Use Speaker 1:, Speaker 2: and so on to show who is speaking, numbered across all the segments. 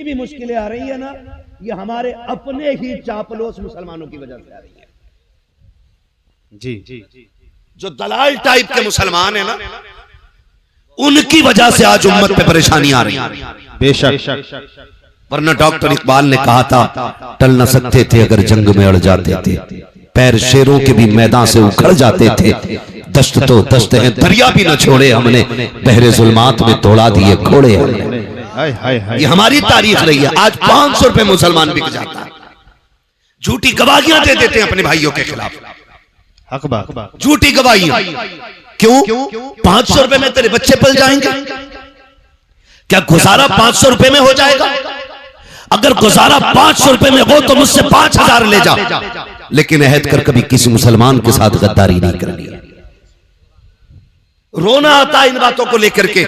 Speaker 1: भी मुश्किलें आ रही है ना, ये हमारे अपने ही चापलूस मुसलमानों की वजह से आ रही है। जी, जो दलाल टाइप के मुसलमान है ना, उनकी वजह से आज उम्मत पे परेशानी आ रही है। बेशक, वरना डॉक्टर इकबाल ने कहा था, टल न सकते थे अगर जंग में अड़ जाते थे, पैर शेरों के भी मैदान से उखड़ जाते थे, दश्त तो दश्त है दरिया भी न छोड़े हमने, बहरे जुल्मात में तोड़ा दिए घोड़े हमने। ये हमारी तारीख रही है। आज 500 रुपए मुसलमान बिक जाता है, झूठी गवाहियां दे देते हैं अपने भाइयों के खिलाफ, झूठी गवाहियां। क्यों? 500 रुपए में तेरे बच्चे पल जाएंगे? क्या गुजारा 500 रुपए में हो जाएगा? अगर गुजारा 500 रुपए में हो तो मुझसे 5000 ले जा, लेकिन अहद कर कभी किसी मुसलमान के साथ गद्दारी नहीं करनी। रोना आता इन बातों को लेकर के।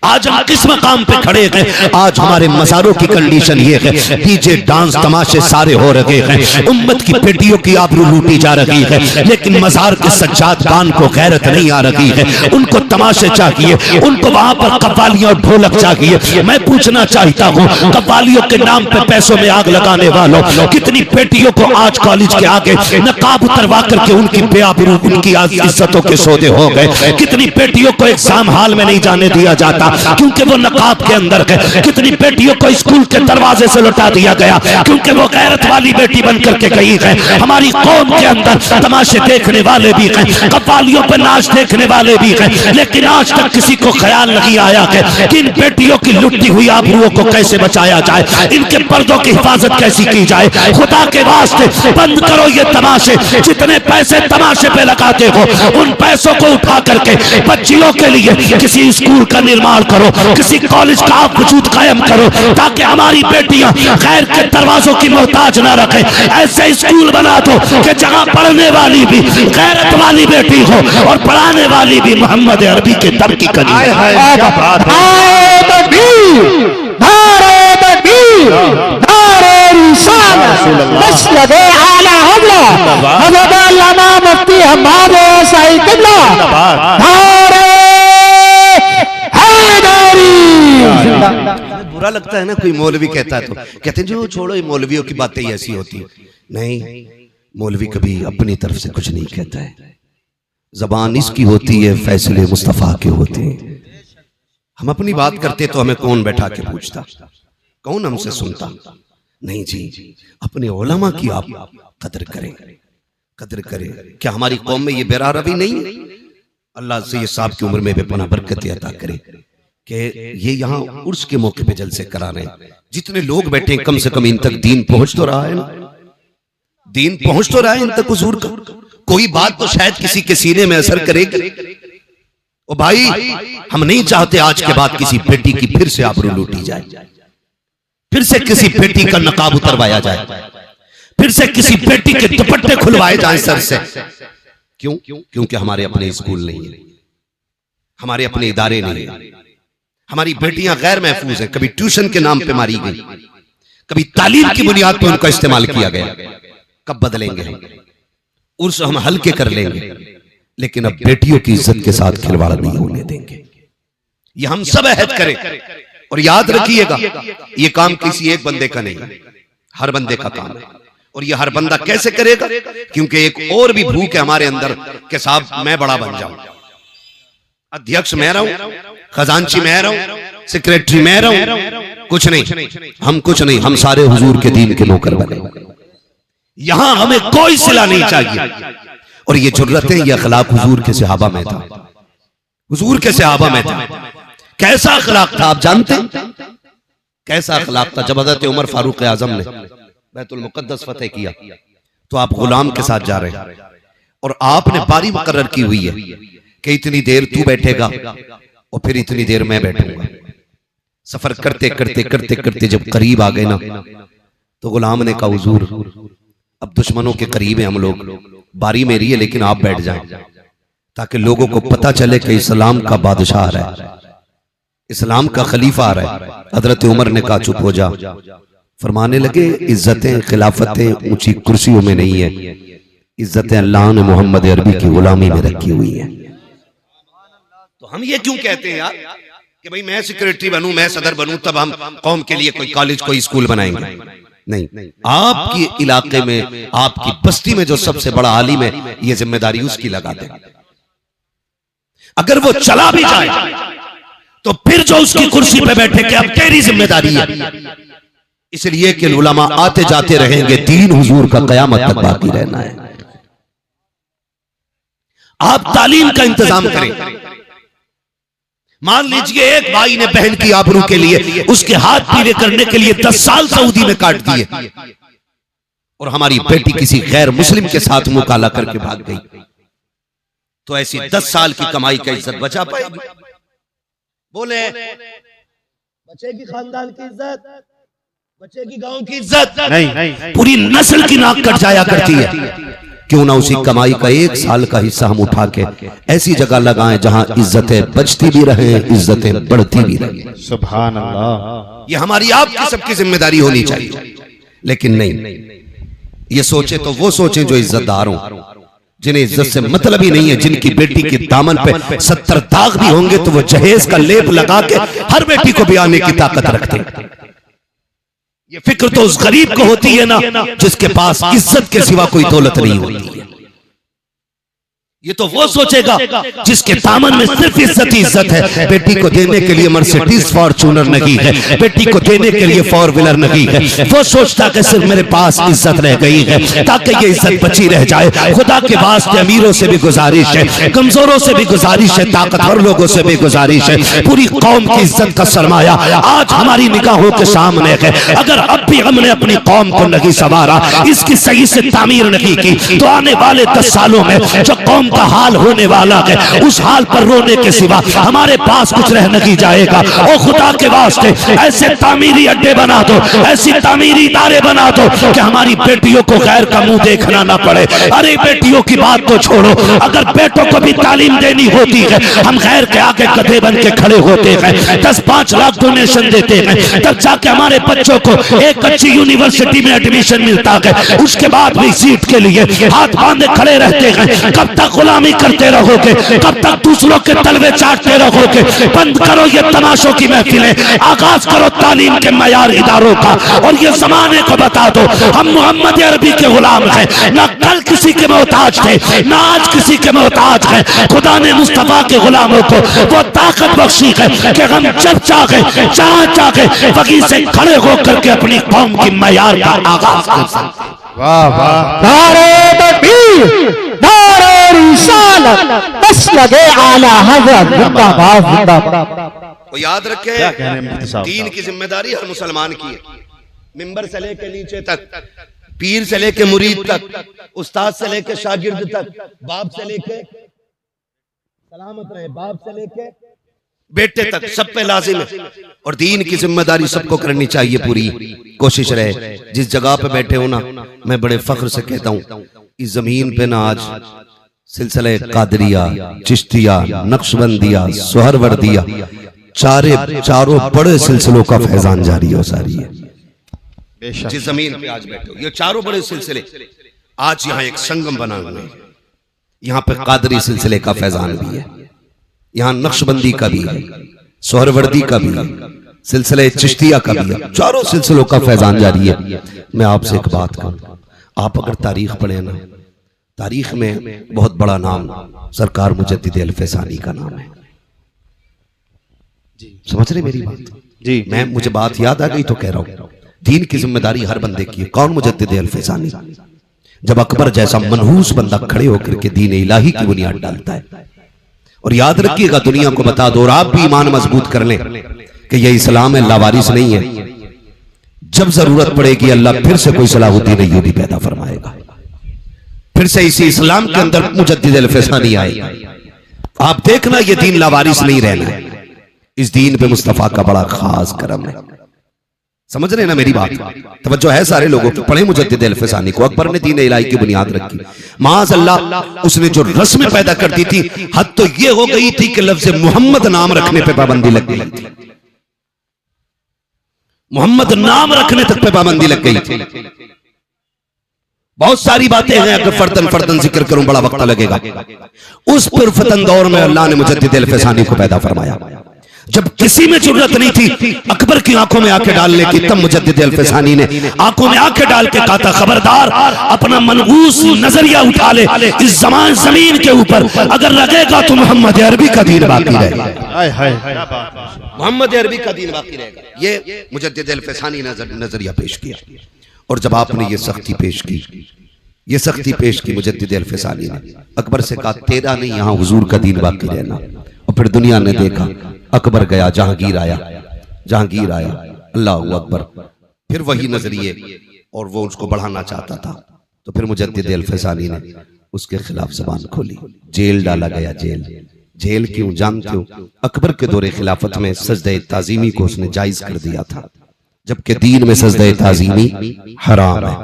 Speaker 1: आज हम किस मकाम पे खड़े हैं? आज हमारे मज़ारों की कंडीशन ये है, डीजे डांस तमाशे सारे हो रहे हैं, उम्मत की बेटियों की आबरू लूटी जा रही है, लेकिन मज़ार के सज्जाद खान को गैरत नहीं आ रही है। उनको तमाशे चाहिए, उनको वहां पर कव्वालियां और ढोलक चाहिए। मैं पूछना चाहता हूँ, कव्वालियों के नाम पे पैसों में आग लगाने वालों, कितनी बेटियों को आज कॉलेज के आगे नकाब उतरवा करके उनकी बेआबरू, उनकी इज्जतों के सौदे हो गए। कितनी बेटियों को एग्जाम हॉल में नहीं जाने दिया जाता क्योंकि वो नकाब के अंदर है। कितनी बेटियों को स्कूल के दरवाजे से लौटा दिया गया क्योंकि वो गैरत वाली बेटी बन करके गई है। हमारी कौम के अंदर तमाशे देखने वाले भी हैं, कव्वालियों पर नाच देखने वाले भी हैं, लेकिन आज तक किसी को ख्याल नहीं आया कि इन बेटियों की लुटती हुई आबरूओं को कैसे बचाया जाए, इनके पर्दों की हिफाजत कैसी की जाए। खुदा के वास्ते बंद करो ये तमाशे। जितने पैसे तमाशे पे लगाते हो, उन पैसों को उठा करके बच्चियों के लिए किसी स्कूल का निर्माण करो, किसी कॉलेज का आप वजूद कायम करो, ताकि हमारी बेटियां गैर के दरवाजों की मोहताज ना रखे। ऐसे स्कूल बना दो कि जहां पढ़ने वाली भी गैरत वाली बेटी हो और पढ़ाने वाली भी मोहम्मद अरबी के दम की कली। बुरा लगता है ना कोई मौलवी कहता है तो कहते हैं जो छोड़ो, ये मौलवियों की बातें ही ऐसी होती है। नहीं, मौलवी कभी अपनी तरफ से कुछ नहीं कहता है, जबान इसकी होती है, फैसले मुस्तफा के होते हैं। हम अपनी बात करते तो हमें कौन बैठा के पूछता, कौन हमसे सुनता? नहीं जी, अपने उलमा की आप कदर करें, कदर करें। क्या हमारी कौम में ये बेरा रवि नहीं? अल्लाह से ये साहब की उम्र में बेपनाह बरकत अता करे कि ये यहाँ उर्स के मौके पे जलसे करा रहे हैं। जितने लोग बैठे कम से कम इन तक दीन पहुंच तो रहा है ना, दीन पहुंच तो रहा है इन तक हुजूर का। कोई बात तो शायद किसी के सीने में असर करेगी। ओ भाई, हम नहीं चाहते आज के बाद किसी बेटी की फिर से आबरू लूटी जाए, फिर से किसी बेटी का नकाब उतरवाया जाए, फिर से किसी बेटी के दुपट्टे खुलवाए जाए सर से। क्यों? क्योंकि हमारे अपने स्कूल नहीं है, हमारे अपने इदारे नहीं है, हमारी बेटियां गैर महफूज हैं। कभी ट्यूशन के नाम पे मारी गई, कभी तालीम की बुनियाद पर उनका इस्तेमाल किया गया। कब बदलेंगे हम? उर्स हम हल्के कर लेंगे, लेकिन अब बेटियों की इज्जत के साथ खिलवाड़ नहीं होने देंगे। ये हम सब अहद करें और याद रखिएगा, ये काम किसी एक बंदे का नहीं, हर बंदे का काम है। और ये हर बंदा कैसे करेगा? क्योंकि एक और भी भूख है हमारे अंदर कि साहब मैं बड़ा बन जाऊं, अध्यक्ष मैं रहूं, खजांची मैं रहूं, सेक्रेटरी मैं रहूं। कुछ नहीं, हम कुछ नहीं, हम सारे हुजूर के दीन के नौकर बने। यहां हमें कोई सिला नहीं चाहिए। और ये जुर्रतें, ये अखलाक हुजूर के सहाबा में था, हुजूर के सहाबा में था। कैसा अखलाक था आप जानते हैं? कैसा अखलाक था? जब हज़रत उमर फारूक आजम ने बैतुल मुक़द्दस फतेह किया तो आप गुलाम के साथ जा रहे हैं और आपने बारी मुकर्रर की हुई है कि इतनी देर तू बैठेगा और फिर इतनी देर मैं बैठूंगा। सफर करते करते करते करते जब करीब आ गए ना, तो गुलाम ने कहा हुजूर अब दुश्मनों के करीब है हम लोग, बारी मेरी है लेकिन आप बैठ जाएं ताकि लोगों को पता चले कि इस्लाम का बादशाह आ रहा है, इस्लाम का खलीफा आ रहा है। हजरत उमर ने कहा चुप हो जा। फरमाने लगे इज्जतें खिलाफतें ऊंची कुर्सियों में नहीं है, इज्जतें अल्लाह ने मोहम्मद अरबी की गुलामी में रखी हुई है। तो हम ये क्यों कहते हैं यार? कि भाई मैं सेक्रेटरी बनूं, मैं सदर बनूं, तब हम कौम के लिए कोई कॉलेज, कोई स्कूल बनाएंगे। नहीं, आपके इलाके में, आपकी बस्ती में जो सबसे बड़ा आलिम है, ये जिम्मेदारी उसकी लगा दे। अगर वो चला भी जाए तो फिर जो उसकी कुर्सी पे बैठे कि अब तेरी जिम्मेदारी है, इसलिए कि उलमा आते जाते रहेंगे, दीन हुजूर का कयामत तक बाकी रहना है। आप तालीम का इंतजाम करें। मान लीजिए एक भाई ने बहन की आबरू के लिए उसके हाथ पीले करने के लिए 10 साल सऊदी में काट दिए, और हमारी बेटी किसी गैर मुस्लिम के साथ मुकाला करके भाग गई, तो ऐसी 10 साल की कमाई का इज्जत बचा पाएगी? बोले बचेगी खानदान की इज्जत, बचेगी गांव की इज्जत? नहीं, पूरी नस्ल की नाक कट जाया करती है। क्यों ना उसी कमाई का 1 साल का हिस्सा हम उठा के ऐसी जगह लगाएं जहां इज्जतें बचती भी रहें, इज्जतें बढ़ती भी रहें। सुभान अल्लाह। ये हमारी आपकी सबकी जिम्मेदारी होनी चाहिए। लेकिन नहीं, ये सोचे तो वो सोचें जो इज्जतदार हों, जिन्हें इज्जत से मतलब ही नहीं है, जिनकी बेटी के दामन पे 70 दाग भी होंगे तो वो जहेज का लेप लगा के हर बेटी को ब्याने की ताकत रखते हैं। ये फिक्र तो उस गरीब को होती है ना, जिसके पास इज्जत के सिवा कोई दौलत नहीं होती है। ये तो वो सोचेगा जिसके दामन में सिर्फ इज्जत ही इज्जत है। बेटी को देने के लिए मर्सिडीज फॉर्च्यूनर नहीं है, बेटी को देने के लिए 4 व्हीलर नहीं है। वो सोचता कि सिर्फ मेरे पास इज्जत रह गई है, ताकि ये इज्जत बची रह जाए। खुदा के वास्ते अमीरों से भी गुजारिश है, कमजोरों से भी गुजारिश है, ताकतवर लोगों से भी गुजारिश है, पूरी कौम की इज्जत का सरमाया आज हमारी निगाहों के सामने है। अगर अब भी हमने अपनी कौम को नहीं संवारा, इसकी सही से तामीर नहीं की, तो आने वाले 10 सालों में जो कौम का हाल होने वाला है, उस हाल पर रोने के सिवा हमारे पास कुछ रह नहीं जाएगा। ओ खुदा के वास्ते ऐसे तामीरी अड्डे बना दो, ऐसी तामीरी इदारे बना दो कि हमारी बेटियों को गैर का मुंह देखना ना पड़े। अरे बेटियों की बात तो छोड़ो, अगर बेटों को भी तालीम देनी होती है, हम गैर के आगे गधे बन के खड़े होते हैं, 10-5 लाख डोनेशन देते हैं, तब जाके हमारे बच्चों को एक अच्छी यूनिवर्सिटी में एडमिशन मिलता है। उसके बाद भी सीट के लिए हाथ बांधे खड़े रहते हैं। कब तक गुलामी करते रहोगे? कब तक दूसरों के तलवे चाटते रहोगे? बंद करो ये तमाशों की महफिलें, आगाज करो तालीम के मयार इदारों का, और ये जमाने को बता दो हम मोहम्मद अरबी के गुलाम हैं, ना कल किसी के मोहताज थे, ना आज किसी के मोहताज हैं। खुदा ने मुस्तफा के गुलामों को वो ताकत बख्शी है कि हम जब चाहे जहां चाहे वहीं से खड़े होकर के अपनी कौम की मयार का आगाज कर सकते हैं। वाह वाह। नारे तकबीर, नारे रिसालत, बस लगे आला हज़रत, जिंदाबाद जिंदाबाद। तो याद रखे, दीन की जिम्मेदारी हर मुसलमान की है। मिंबर से लेके नीचे तक, पीर से लेके मुरीद तक, उस्ताद से लेके शागिर्द तक, बाप से लेके सलामत रहे, बाप से लेके बेटे तक, सब पे लाजिम है। और दीन की जिम्मेदारी सबको करनी चाहिए। पूरी कोशिश रहे जिस जगह पे बैठे हो ना, मैं बड़े फख्र से कहता हूँ, इस जमीन पे ना आज सिलसिले कादरिया, चिश्तिया, नक्शबंदिया, सोहरवर्दिया, चारों बड़े सिलसिलों का फैजान जारी हो सारी है। जिस जमीन पे आज बैठे हो, ये चारों बड़े सिलसिले आज यहाँ एक संगम बना हुआ है। यहाँ पे कादरी सिलसिले का फैजान भी है, यहाँ नक्शबंदी का भी है, सोहरवर्दी का भी है, सिलसिले चिश्तिया का भी है, चारों सिलसिलों का फैजान जारी है। मैं आपसे एक बात कहूं, आप अगर तारीख पढ़े ना, तारीख में बहुत बड़ा नाम सरकार मुजद्दिद अल-फैसानी का नाम है। समझ रहे मेरी बात जी? मुझे बात याद आ गई तो कह रहा हूं, दीन की जिम्मेदारी हर बंदे की है। कौन? मुजद्दिद अल-फैसानी। जब अकबर जैसा मनहूस बंदा खड़े होकर के दीन इलाही की बुनियाद डालता है। और याद रखिएगा, दुनिया को बता दो और आप भी ईमान मजबूत कर लें कि ये इस्लाम है, लावारिस नहीं है। जब जरूरत पड़ेगी अल्लाह फिर से कोई सलाहुद्दीन अय्यूबी पैदा फरमाएगा, फिर से इसी इस्लाम के अंदर मुजद्दिद अल-फैसानी आएगा। आप देखना, ये दीन लावारिस नहीं रहना है। इस दीन पे मुस्तफा का बड़ा खास करम है। समझ रहे ना मेरी बात? तवज्जो है सारे लोगों की। पढ़े मुजद्दिद अल-फैसानी को। अकबर ने दीन इलाही की बुनियाद रखी। माज़ अल्लाह, उसने जो रस्म पैदा कर दी थी, हद तो ये हो गई थी कि लफ्ज़ मोहम्मद नाम रखने पे पाबंदी लग गई थी। मोहम्मद नाम रखने तक पे पाबंदी लग गई थी। बहुत सारी बातें हैं, अगर फर्दन फर्दन जिक्र करूं बड़ा वक्त लगेगा। उस पुरफतन दौर में अल्लाह ने मुजद्दिद अल-फैसानी को पैदा फरमाया। जब किसी में जरूरत नहीं थी अकबर की आंखों में आंखें डालने की, तब मुजद्दिद अल-फसानी ने आंखों में आंखें डाल के कहा था, खबरदार अपना मनगूस नजरिया उठा ले, इस जमीन के ऊपर अगर लगेगा तो मोहम्मद अरबी का दीन बाकी रहेगा, मोहम्मद अरबी का दीन बाकी रहेगा। ये मुजद्दिद अल-फसानी नजरिया पेश किया। और जब आपने ये सख्ती पेश की, ये सख्ती पेश की मुजद्दिद अल-फसानी ने, अकबर से कहा तेरा नहीं यहाँ हुजूर का दीन बाकी रहना। और फिर दुनिया ने देखा, अकबर गया, जहांगीर आया, जहांगीर आया, अल्लाह अकबर, फिर वही नजरिए और वो उसको बढ़ाना चाहता था। तो फिर मुजद्दिद अल-फसानी ने उसके खिलाफ जबान खोली, जेल डाला गया। जेल क्यों जानते हो? अकबर के दौरे खिलाफत में सजदे ताजीमी को उसने जायज कर दिया था, जबकि दीन में सजदे ताजीमी हराम है।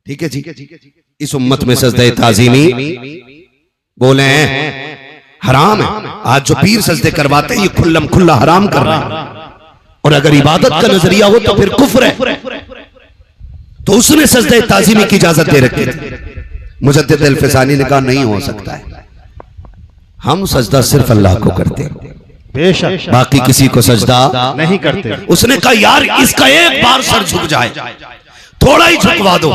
Speaker 1: ठीक है जी, इस उम्मत में सजदे ताजीमी बोले हराम है। आज जो पीर सजदे करवाते हैं ये खुल्लम खुल्ला हराम कर रहे हैं। और अगर इबादत का नजरिया हो तो फिर कुफ्र है। तो उसने सजदे ताजीमी की इजाजत दे रखी थी। मुजद्दिद अल-फसानी ने कहा नहीं हो सकता है, हम सजदा सिर्फ अल्लाह को करते हैं, बेशक बाकी किसी को सजदा नहीं करते। उसने कहा यार इसका एक बार सर झुक जाए, थोड़ा ही झुकवा दो,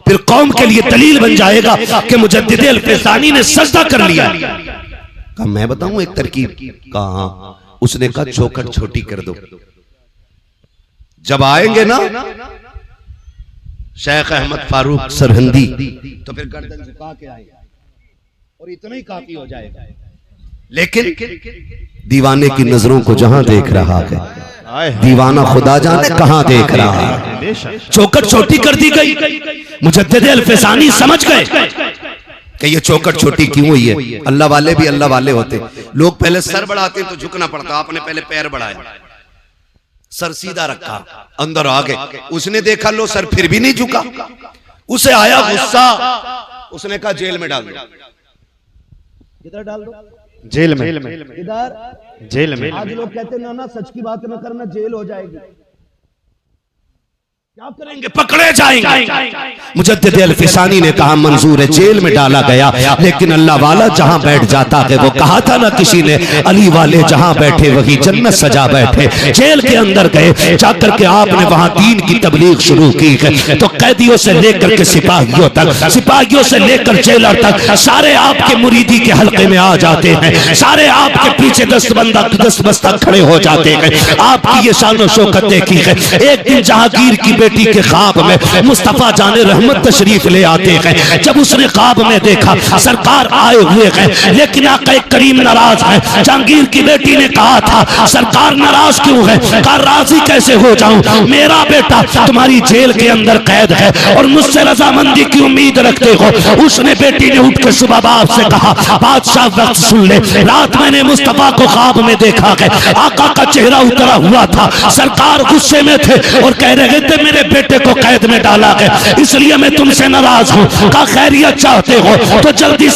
Speaker 1: फिर कौम के लिए दलील बन जाएगा कि मुजद्दिद अल-फसानी ने सजदा कर लिया। कहा मैं बताऊं एक तरकीब? कहा उसने कहा चौखट छोटी कर दो, जब आएंगे ना शेख अहमद फारूक सरहंदी तो फिर गर्दन झुका के आएगा और इतना ही काफी हो जाएगा। लेकिन दीवाने की नजरों को जहां देख रहा है, दीवाना खुदा जाने कहां देख रहा है। चौखट छोटी कर दी गई। मुजद्दिद अल-फसानी समझ गए कि ये चौखट छोटी क्यों हुई है। अल्लाह वाले भी अल्लाह वाले होते, लोग पहले सर बढ़ाते तो झुकना पड़ता, आपने पहले पैर बढ़ाया, सर सीधा रखा, अंदर आ गए। उसने देखा लो सर फिर भी नहीं झुका, उसे आया गुस्सा, उसने कहा जेल में डाल दो। किधर डाल दो? जेल में। इधर जेल में। आज लोग कहते ना सच की बात न करना, जेल हो जाएगी, क्या करेंगे? पकड़े जाएंगे। मुजद्दिद अल-फसानी ने कहा मंजूर है, जेल में डाला गया, लेकिन अल्लाह वाला जहां बैठ जाता है, वो कहा था ना किसी ने, अली वाले जहां बैठे वही जन्नत सजा बैठे। जेल के अंदर गए, जाकर के आपने वहां दीन की तबलीग शुरू की है। तो कैदियों से लेकर के सिपाहियों तक, सिपाहियों से लेकर जेलर तक, सारे आपके मुरीदी के हल्के में आ जाते हैं, सारे आपके पीछे दस्तबस्ता खड़े हो जाते हैं। आपकी ये शान और शौकत देखी है। एक दिन जहांगीर की बेटी के ख्वाब में मुस्तफा जाने रहमत तशरीफ ले आते हैं। जब उसने ख्वाब में देखा सरकार आए हुए हैं, लेकिन आका करीम नाराज है। जहांगीर की बेटी ने कहा था सरकार नाराज क्यों है? कहा राजी कैसे हो जाऊं, मेरा बेटा तुम्हारी जेल के अंदर कैद है और मुझसे रजामंदी की उम्मीद रखते हो। उसने बेटी ने उठ के सुबह बाप से कहा बादशाह वक्त सुन ले, रात मैंने मुस्तफा को ख्वाब में देखा है, आका का चेहरा उतरा हुआ था, सरकार गुस्से में थे और कह रहे थे मेरे बेटे को कैद में डाला है, इसलिए मैं तुमसे नाराज हूँ। का खैरियत चाहते हो तो जल्दी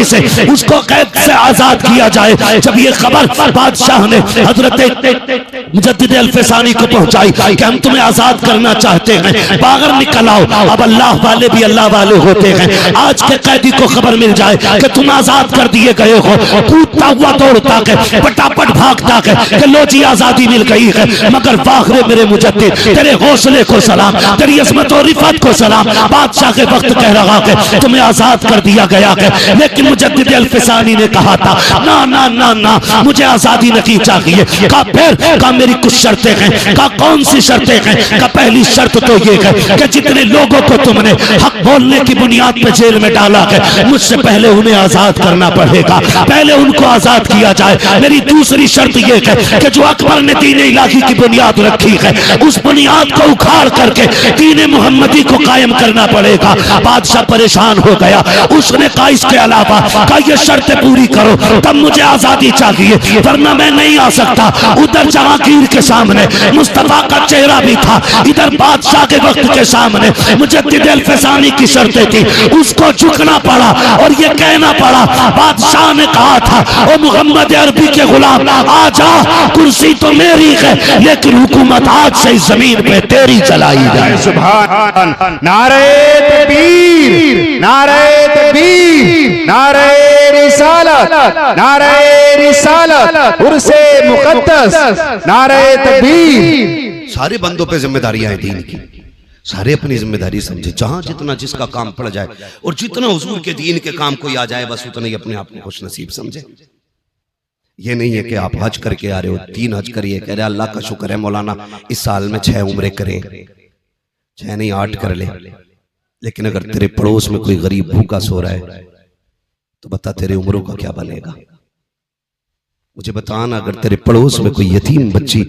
Speaker 1: से उसको कैद से आजाद किया जाए। जब ये खबर बादशाह ने हजरत मुजद्दिद अल-फसानी को पहुंचाई कि हम तुम्हें आजाद करना चाहते हैं, बाहर निकल आओ। अब अल्लाह वाले भी अल्लाह वाले होते हैं। आज के कैदी को खबर मिल जाए कि तुम आजाद कर दिए गए हो, कूदता हुआ दौड़ता है, फटाफट भागता है कि लो जी आजादी मिल गई है। मगर वाखरे मेरे मुजद्दिद, तेरे हौसले को सलाम, तेरी अज़मत और रिफत को सलाम। बादशाह के वक्त कह रहा है तुम्हें आजाद कर दिया गया है, लेकिन मुजद्दिद अल-फसानी ने कहा था ना ना ना ना मुझे आजादी नहीं चाहिए। कहा फिर? कहा मेरी कुछ शर्तें हैं। कहा कौन सी शर्तें हैं? कहा पहली शर्त तो ये है कि जितने लोगों को तुमने हक बोलने की बुनियाद पे जेल में डाला है, मुझसे पहले उन्हें आजाद करना पड़ेगा, पहले उनको आजाद किया जाए। मेरी दूसरी शर्त ये है कि जो अकबर ने दीन इलाही की बुनियाद रखी है, उस बुनियाद को उखाड़ करके दीन मुहम्मदी को कायम करना पड़ेगा। बादशाह परेशान हो गया। उसने कहा इसके अलावा कहा ये शर्तें पूरी करो तब मुझे आजादी चाहिए, वरना मैं नहीं आ सकता। उधर जहांगीर के सामने मुस्तफा का चेहरा भी था, इधर बादशाह के वक्त के सामने मुजद्दिद अल-फसानी की शर्तें थी। उसको झुकना पड़ा और ये कहना पड़ा, बादशाह ने कहा था ओ मोहम्मद अरबी के गुलाम आ जा, कुर्सी तो मेरी है लेकिन हुकूमत आज से इस जमीन पे तेरी चलाई जाए।
Speaker 2: सुभान नारे तकबीर, नारे तकबीर, नारे रिसालत, नारे रिसालत, उर्से मुक़द्दस, नारे तकबीर।
Speaker 1: सारे बंदों पे जिम्मेदारियां हैं दीन की, सारे अपनी जिम्मेदारी समझे। जहां जितना जिसका काम पड़ जाए और जितना हुजूर के दीन के काम कोई आ जाए, बस उतना ही अपने आप को खुश नसीब समझे। ये नहीं है कि आप हज करके आ रहे हो, 3 हज करिए, कह रहे अल्लाह का शुक्र है मौलाना इस साल में 6 उम्रे करें, 6 नहीं 8 कर ले। लेकिन अगर तेरे पड़ोस में कोई गरीब भूखा सो रहा है तो बता तेरे उम्रों का क्या बनेगा। मुझे बताना, अगर तेरे पड़ोस में कोई यतीम बच्ची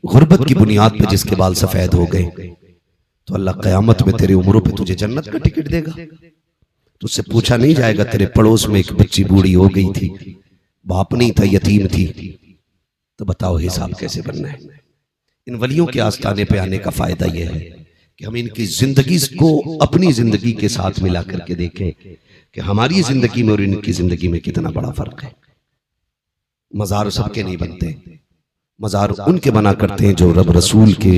Speaker 1: गुर्बत की बुनियाद पे जिसके बाल सफेद हो गए, तो अल्लाह कयामत में तेरी उम्रों पे तुझे जन्नत का टिकट देगा। तुझसे पूछा नहीं जाएगा तेरे पड़ोस में एक बच्ची बूढ़ी हो गई थी, बाप नहीं था, यतीम थी, तो बताओ हिसाब कैसे बनना है। इन वलियों के आस्थाने पे आने का फायदा यह है कि हम इनकी जिंदगी को अपनी जिंदगी के साथ मिला करके देखें कि हमारी जिंदगी में और इनकी जिंदगी में कितना बड़ा फर्क है। मजार सबके नहीं बनते, मजार उनके बना करते हैं जो रब रसूल के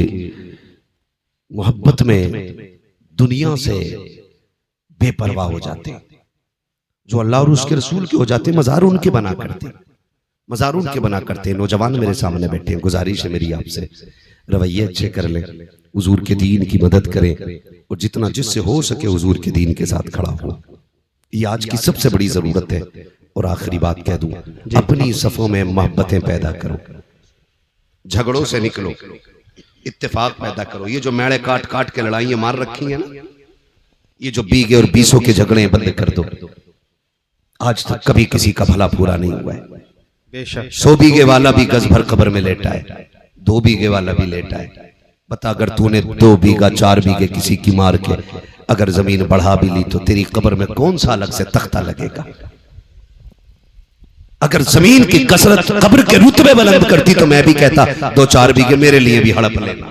Speaker 1: मोहब्बत में दुनिया से बेपरवाह हो जाते हैं, जो अल्लाह और उसके रसूल के हो जाते हैं। मजार उनके बना करते हैं, मजार उनके बना करते हैं। नौजवान मेरे सामने बैठे हैं, गुजारिश है मेरी आपसे, रवैये अच्छे कर लें, हुजूर के दीन की मदद करें और जितना जिससे हो सके हुजूर के दीन के साथ खड़ा हो। ये आज की सबसे बड़ी जरूरत है। और आखिरी बात कह दूं, अपनी सफों में मोहब्बतें पैदा करो, झगड़ों से निकलो, इत्तेफाक पैदा करो। ये जो मेड़े काट काट के लड़ाइयां मार रखी हैं ना, ये जो बीगे और बीसों के झगड़े बंद कर दो। आज तक कभी किसी का भला पूरा नहीं हुआ है।
Speaker 2: बेशक
Speaker 1: 100 बीघे वाला भी गज भर कब्र में लेटा है, 2 बीघे वाला भी लेटा है। बता, अगर तूने 2 बीघा 4 बीघे किसी की मार के अगर जमीन बढ़ा भी ली तो तेरी कब्र में कौन सा अलग से तख्ता लगेगा। अगर जमीन की कसरत कब्र के रुतबे बुलंद करती तो मैं भी कहता 2-4 बीघे मेरे लिए भी हड़प लेना।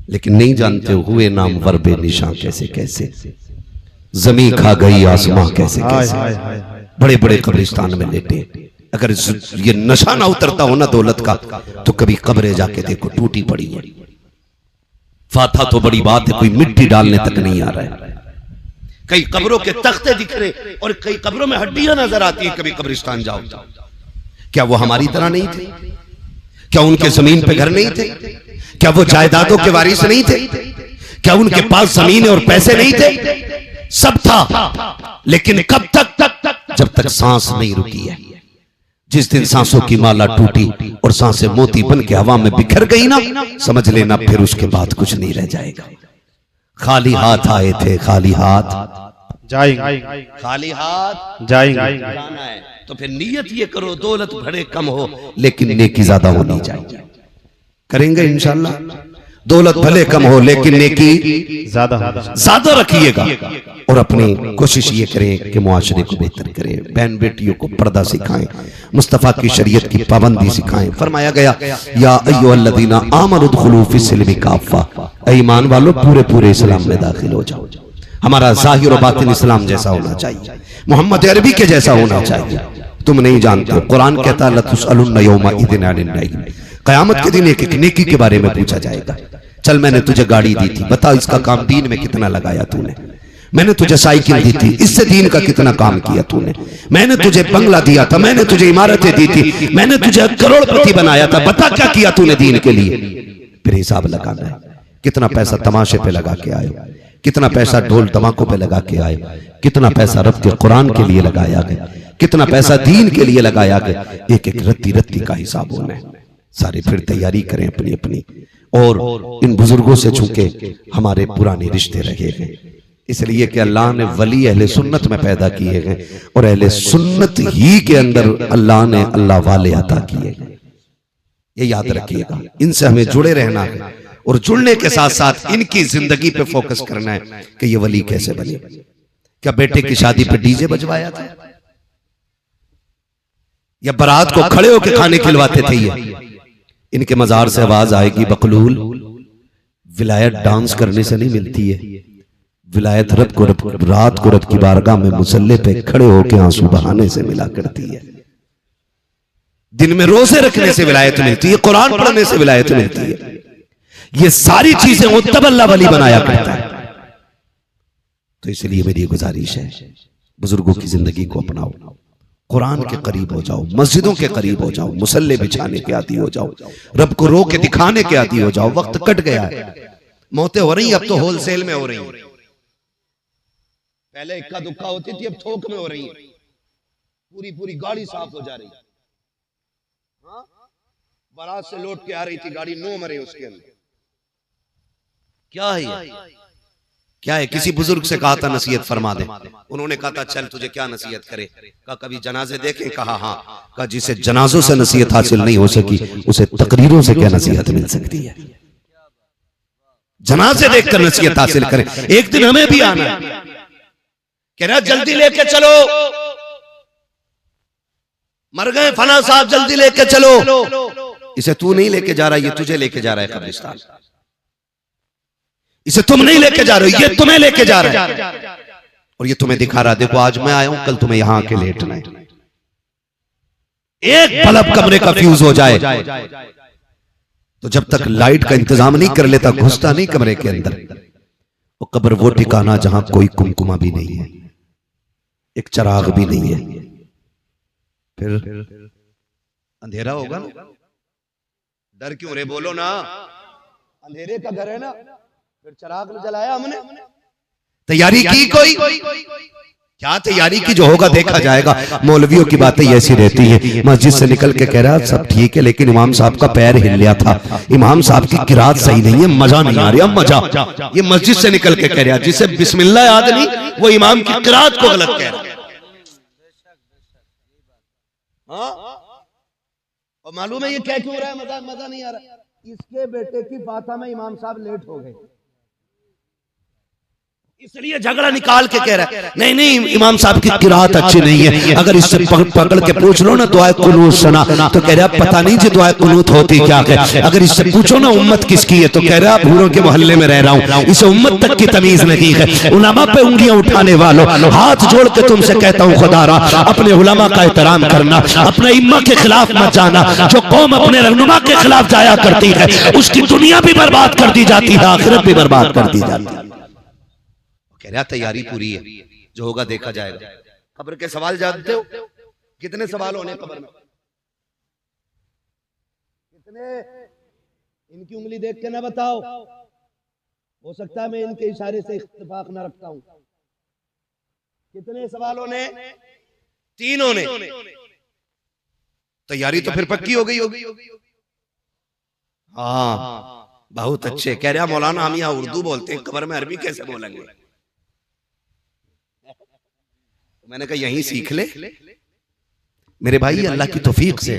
Speaker 1: लेकिन नहीं जानते हुए नाम वर बेनिशां कैसे कैसे, जमीन खा गई आसमां कैसे कैसे, बड़े बड़े कब्रिस्तान में लेटे। अगर ये नशा ना उतरता हो ना दौलत का, तो कभी कब्रें जाके देखो टूटी पड़ी है। फाथा तो बड़ी बात है, कोई मिट्टी डालने तक नहीं आ रहा है। कई कब्रों के तख्ते दिख रहे और कई कब्रों में हड्डियां नजर आती है। कभी कब्रिस्तान जाओ, क्या वो हमारी तरह नहीं थे? क्या उनके जमीन पे घर नहीं थे? क्या वो जायदादों के वारिस नहीं थे? क्या उनके पास जमीन और पैसे नहीं थे? सब था, लेकिन कब तक? जब तक सांस नहीं रुकी है। जिस दिन सांसों की माला टूटी और सांसें मोती बन के हवा में बिखर गई ना, समझ लेना फिर उसके बाद कुछ नहीं रह जाएगा। खाली हाथ आए थे, खाली हाथ
Speaker 2: जाएंगे,
Speaker 1: खाली हाथ
Speaker 2: जाएंगे।
Speaker 1: जाना है तो फिर नियत ये करो, दौलत भले कम हो लेकिन नेकी ज्यादा होनी चाहिए। करेंगे इंशाल्लाह। दौलत भले कम हो लेकिन नेकी ज्यादा रखिएगा। और अपनी कोशिश ये करें कि मुआशरे को बेहतर करें, बहन बेटियों को पर्दा सिखाएं, मुस्तफा की शरीयत की पाबंदी सिखाएं। फरमाया गया या अय्युहल्लज़ीना आमनु दुखुलू फिस्सिल्मी काफ़ा, ईमान वालों पूरे पूरे इस्लाम में दाखिल हो जाओ। हमारा ज़ाहिर और बातिन इस्लाम जैसा होना चाहिए, मोहम्मद अरबी के जैसा होना चाहिए। तुम नहीं जानते हो, कुरान कहता लतुसअलुन्ना यौमइज़िन अनिन नईम, क़यामत के दिन एक एक नेकी के बारे में पूछा जाएगा। चल मैंने तुझे गाड़ी दी थी, बता इसका काम दीन में कितना लगाया तूने। मैंने तुझे साइकिल दी थी, इससे दीन का कितना काम किया तूने। मैंने तुझे बंगला दिया था, मैंने तुझे इमारतें दी थी, मैंने तुझे करोड़पति बनाया था, बता क्या किया तूने दीन के लिए। फिर हिसाब लगाना है, कितना पैसा तमाशे पे लगा के आए, कितना पैसा ढोल धमाकों पे लगा के आए, कितना पैसा रब के कुरान के लिए लगाया गया, कितना पैसा दीन के लिए लगाया गया। एक एक रत्ती रत्ती का हिसाब होना है। सारे फिर तैयारी करें अपनी अपनी। और इन बुजुर्गों से चूंकि हमारे पुराने रिश्ते रहे हैं, इसलिए कि अल्लाह ने वली अहले सुन्नत में पैदा किए गए और अहले सुन्नत ही के अंदर अल्लाह ने अल्लाह वाले अता किए गए। ये याद रखिएगा, इनसे हमें जुड़े रहना है और जुड़ने के साथ साथ इनकी जिंदगी पे फोकस करना है कि ये वली कैसे बने। क्या बेटे की शादी पे डीजे बजवाया था या बारात को खड़े होकर खाने खिलवाते थे? ये इनके मजार से आवाज आएगी बकलूल, विलायत डांस करने से नहीं मिलती है, विलायत रब को रात को रब की बारगाह में मुसल्ले पे खड़े होकर आंसू बहाने से मिला करती है। दिन में रोजे रखने से विलायत मिलती है, कुरान पढ़ने से विलायत मिलती है। ये सारी चीजें हो तब अल्लाह वली बनाया करता है। तो इसलिए मेरी गुजारिश है बुजुर्गों की जिंदगी को अपनाओ, कुरान के करीब हो जाओ, मस्जिदों के करीब हो जाओ, मुसल्ले बिछाने के आदी हो जाओ, रब को रो के दिखाने के आदी हो जाओ। वक्त कट गया है, मौतें हो रही, अब तो होलसेल में हो रही हैं। पहले इक्का दुक्का होती थी, अब थोक में हो रही है। पूरी पूरी गाड़ी साफ हो जा रही है। बारात से लौट के आ रही थी गाड़ी, 9 मरे उसके अंदर। क्या है ये? क्या है? किसी बुजुर्ग से कहा था नसीहत फरमा दे, उन्होंने कहा था चल तुझे क्या नसीहत करे। कहा कभी जनाजे देखें? कहा हाँ। कहा जिसे जनाजों से नसीहत हासिल नहीं हो सकी उसे तकरीरों से क्या नसीहत मिल सकती है? जनाजे देखकर नसीहत हासिल करें। एक दिन हमें भी आना है, कह रहा जल्दी लेके चलो, मर गए फला साहब, जल्दी लेके चलो। इसे तू नहीं लेके जा रहा, ये तुझे लेके जा रहा है कब्रिस्तान। इसे तुम नहीं लेके जा रहे हो, ये तुम्हें लेके जा रहा है। और ये तुम्हें दिखा रहा, देखो आज मैं आया हूं, कल तुम्हें यहां आके लेटना है। एक बल्ब कमरे का फ्यूज हो जाए तो जब तक लाइट का इंतजाम नहीं कर लेता, घुसता नहीं कमरे के अंदर। वो कब्र वो ठिकाना जहां कोई कुमकुमा भी नहीं है, एक चिराग भी नहीं है। फिर अंधेरा होगा ना। डर क्यों रे? बोलो ना, अंधेरे का घर है ना, फिर चिराग जलाया हमने। तैयारी की कोई? क्या तैयारी की? जो होगा देखा जाएगा। मौलवियों की बातें ऐसी रहती हैं। मस्जिद से निकल के कह रहा सब ठीक है, लेकिन इमाम साहब का पैर हिल गया था, इमाम साहब की किरात सही नहीं है, मजा नहीं आ रहा। मजा ये मस्जिद से निकल के कह रहा, जिसे बिस्मिल्लाह याद नहीं वो इमाम की किरात को गलत कह रहा। और मालूम है ये क्या क्यों हो रहा है? मजा नहीं आ रहा। इसके बेटे की फातिहा में इमाम साहब लेट हो गए, इसलिए झगड़ा निकाल के कह रहा है नहीं नहीं इमाम साहब की किरात अच्छी नहीं है। अगर इससे पकड़ के पूछ लो ना दुआए कुनूत सुना, तो कह रहा पता नहीं जी दुआए कुनूत होती क्या है। अगर इससे पूछो ना उम्मत किसकी है, तो कह रहा बूढ़ों के मोहल्ले में रह रहा हूँ, इसे उम्मत तक की तमीज नहीं है। उलमा पे उंगलियां उठाने वालों, हाथ जोड़ के तुमसे कहता हूँ खुदारा अपने उलमा का एहतराम करना, अपने इम्मा के खिलाफ मत जाना। जो कौम अपने रहनुमा के खिलाफ जाया करती है उसकी दुनिया भी बर्बाद कर दी जाती है, आखिरत भी बर्बाद कर दी जाती है। कह रहा तैयारी पूरी है, जो होगा देखा जाएगा। कब्र के सवाल जानते हो? कितने सवाल होने कब्र में? कितने? इनकी उंगली देख के ना बताओ, हो सकता है मैं इनके इशारे से इत्तेफाक ना रखता हूं। कितने सवालों ने? 3 ने। तैयारी तो फिर पक्की हो गई होगी। हाँ बहुत अच्छे। कह रहा मौलाना हम यहाँ उर्दू बोलते हैं, कब्र में अरबी कैसे बोलेंगे? मैंने कहा यहीं सीख ले मेरे भाई, अल्लाह की तौफीक से।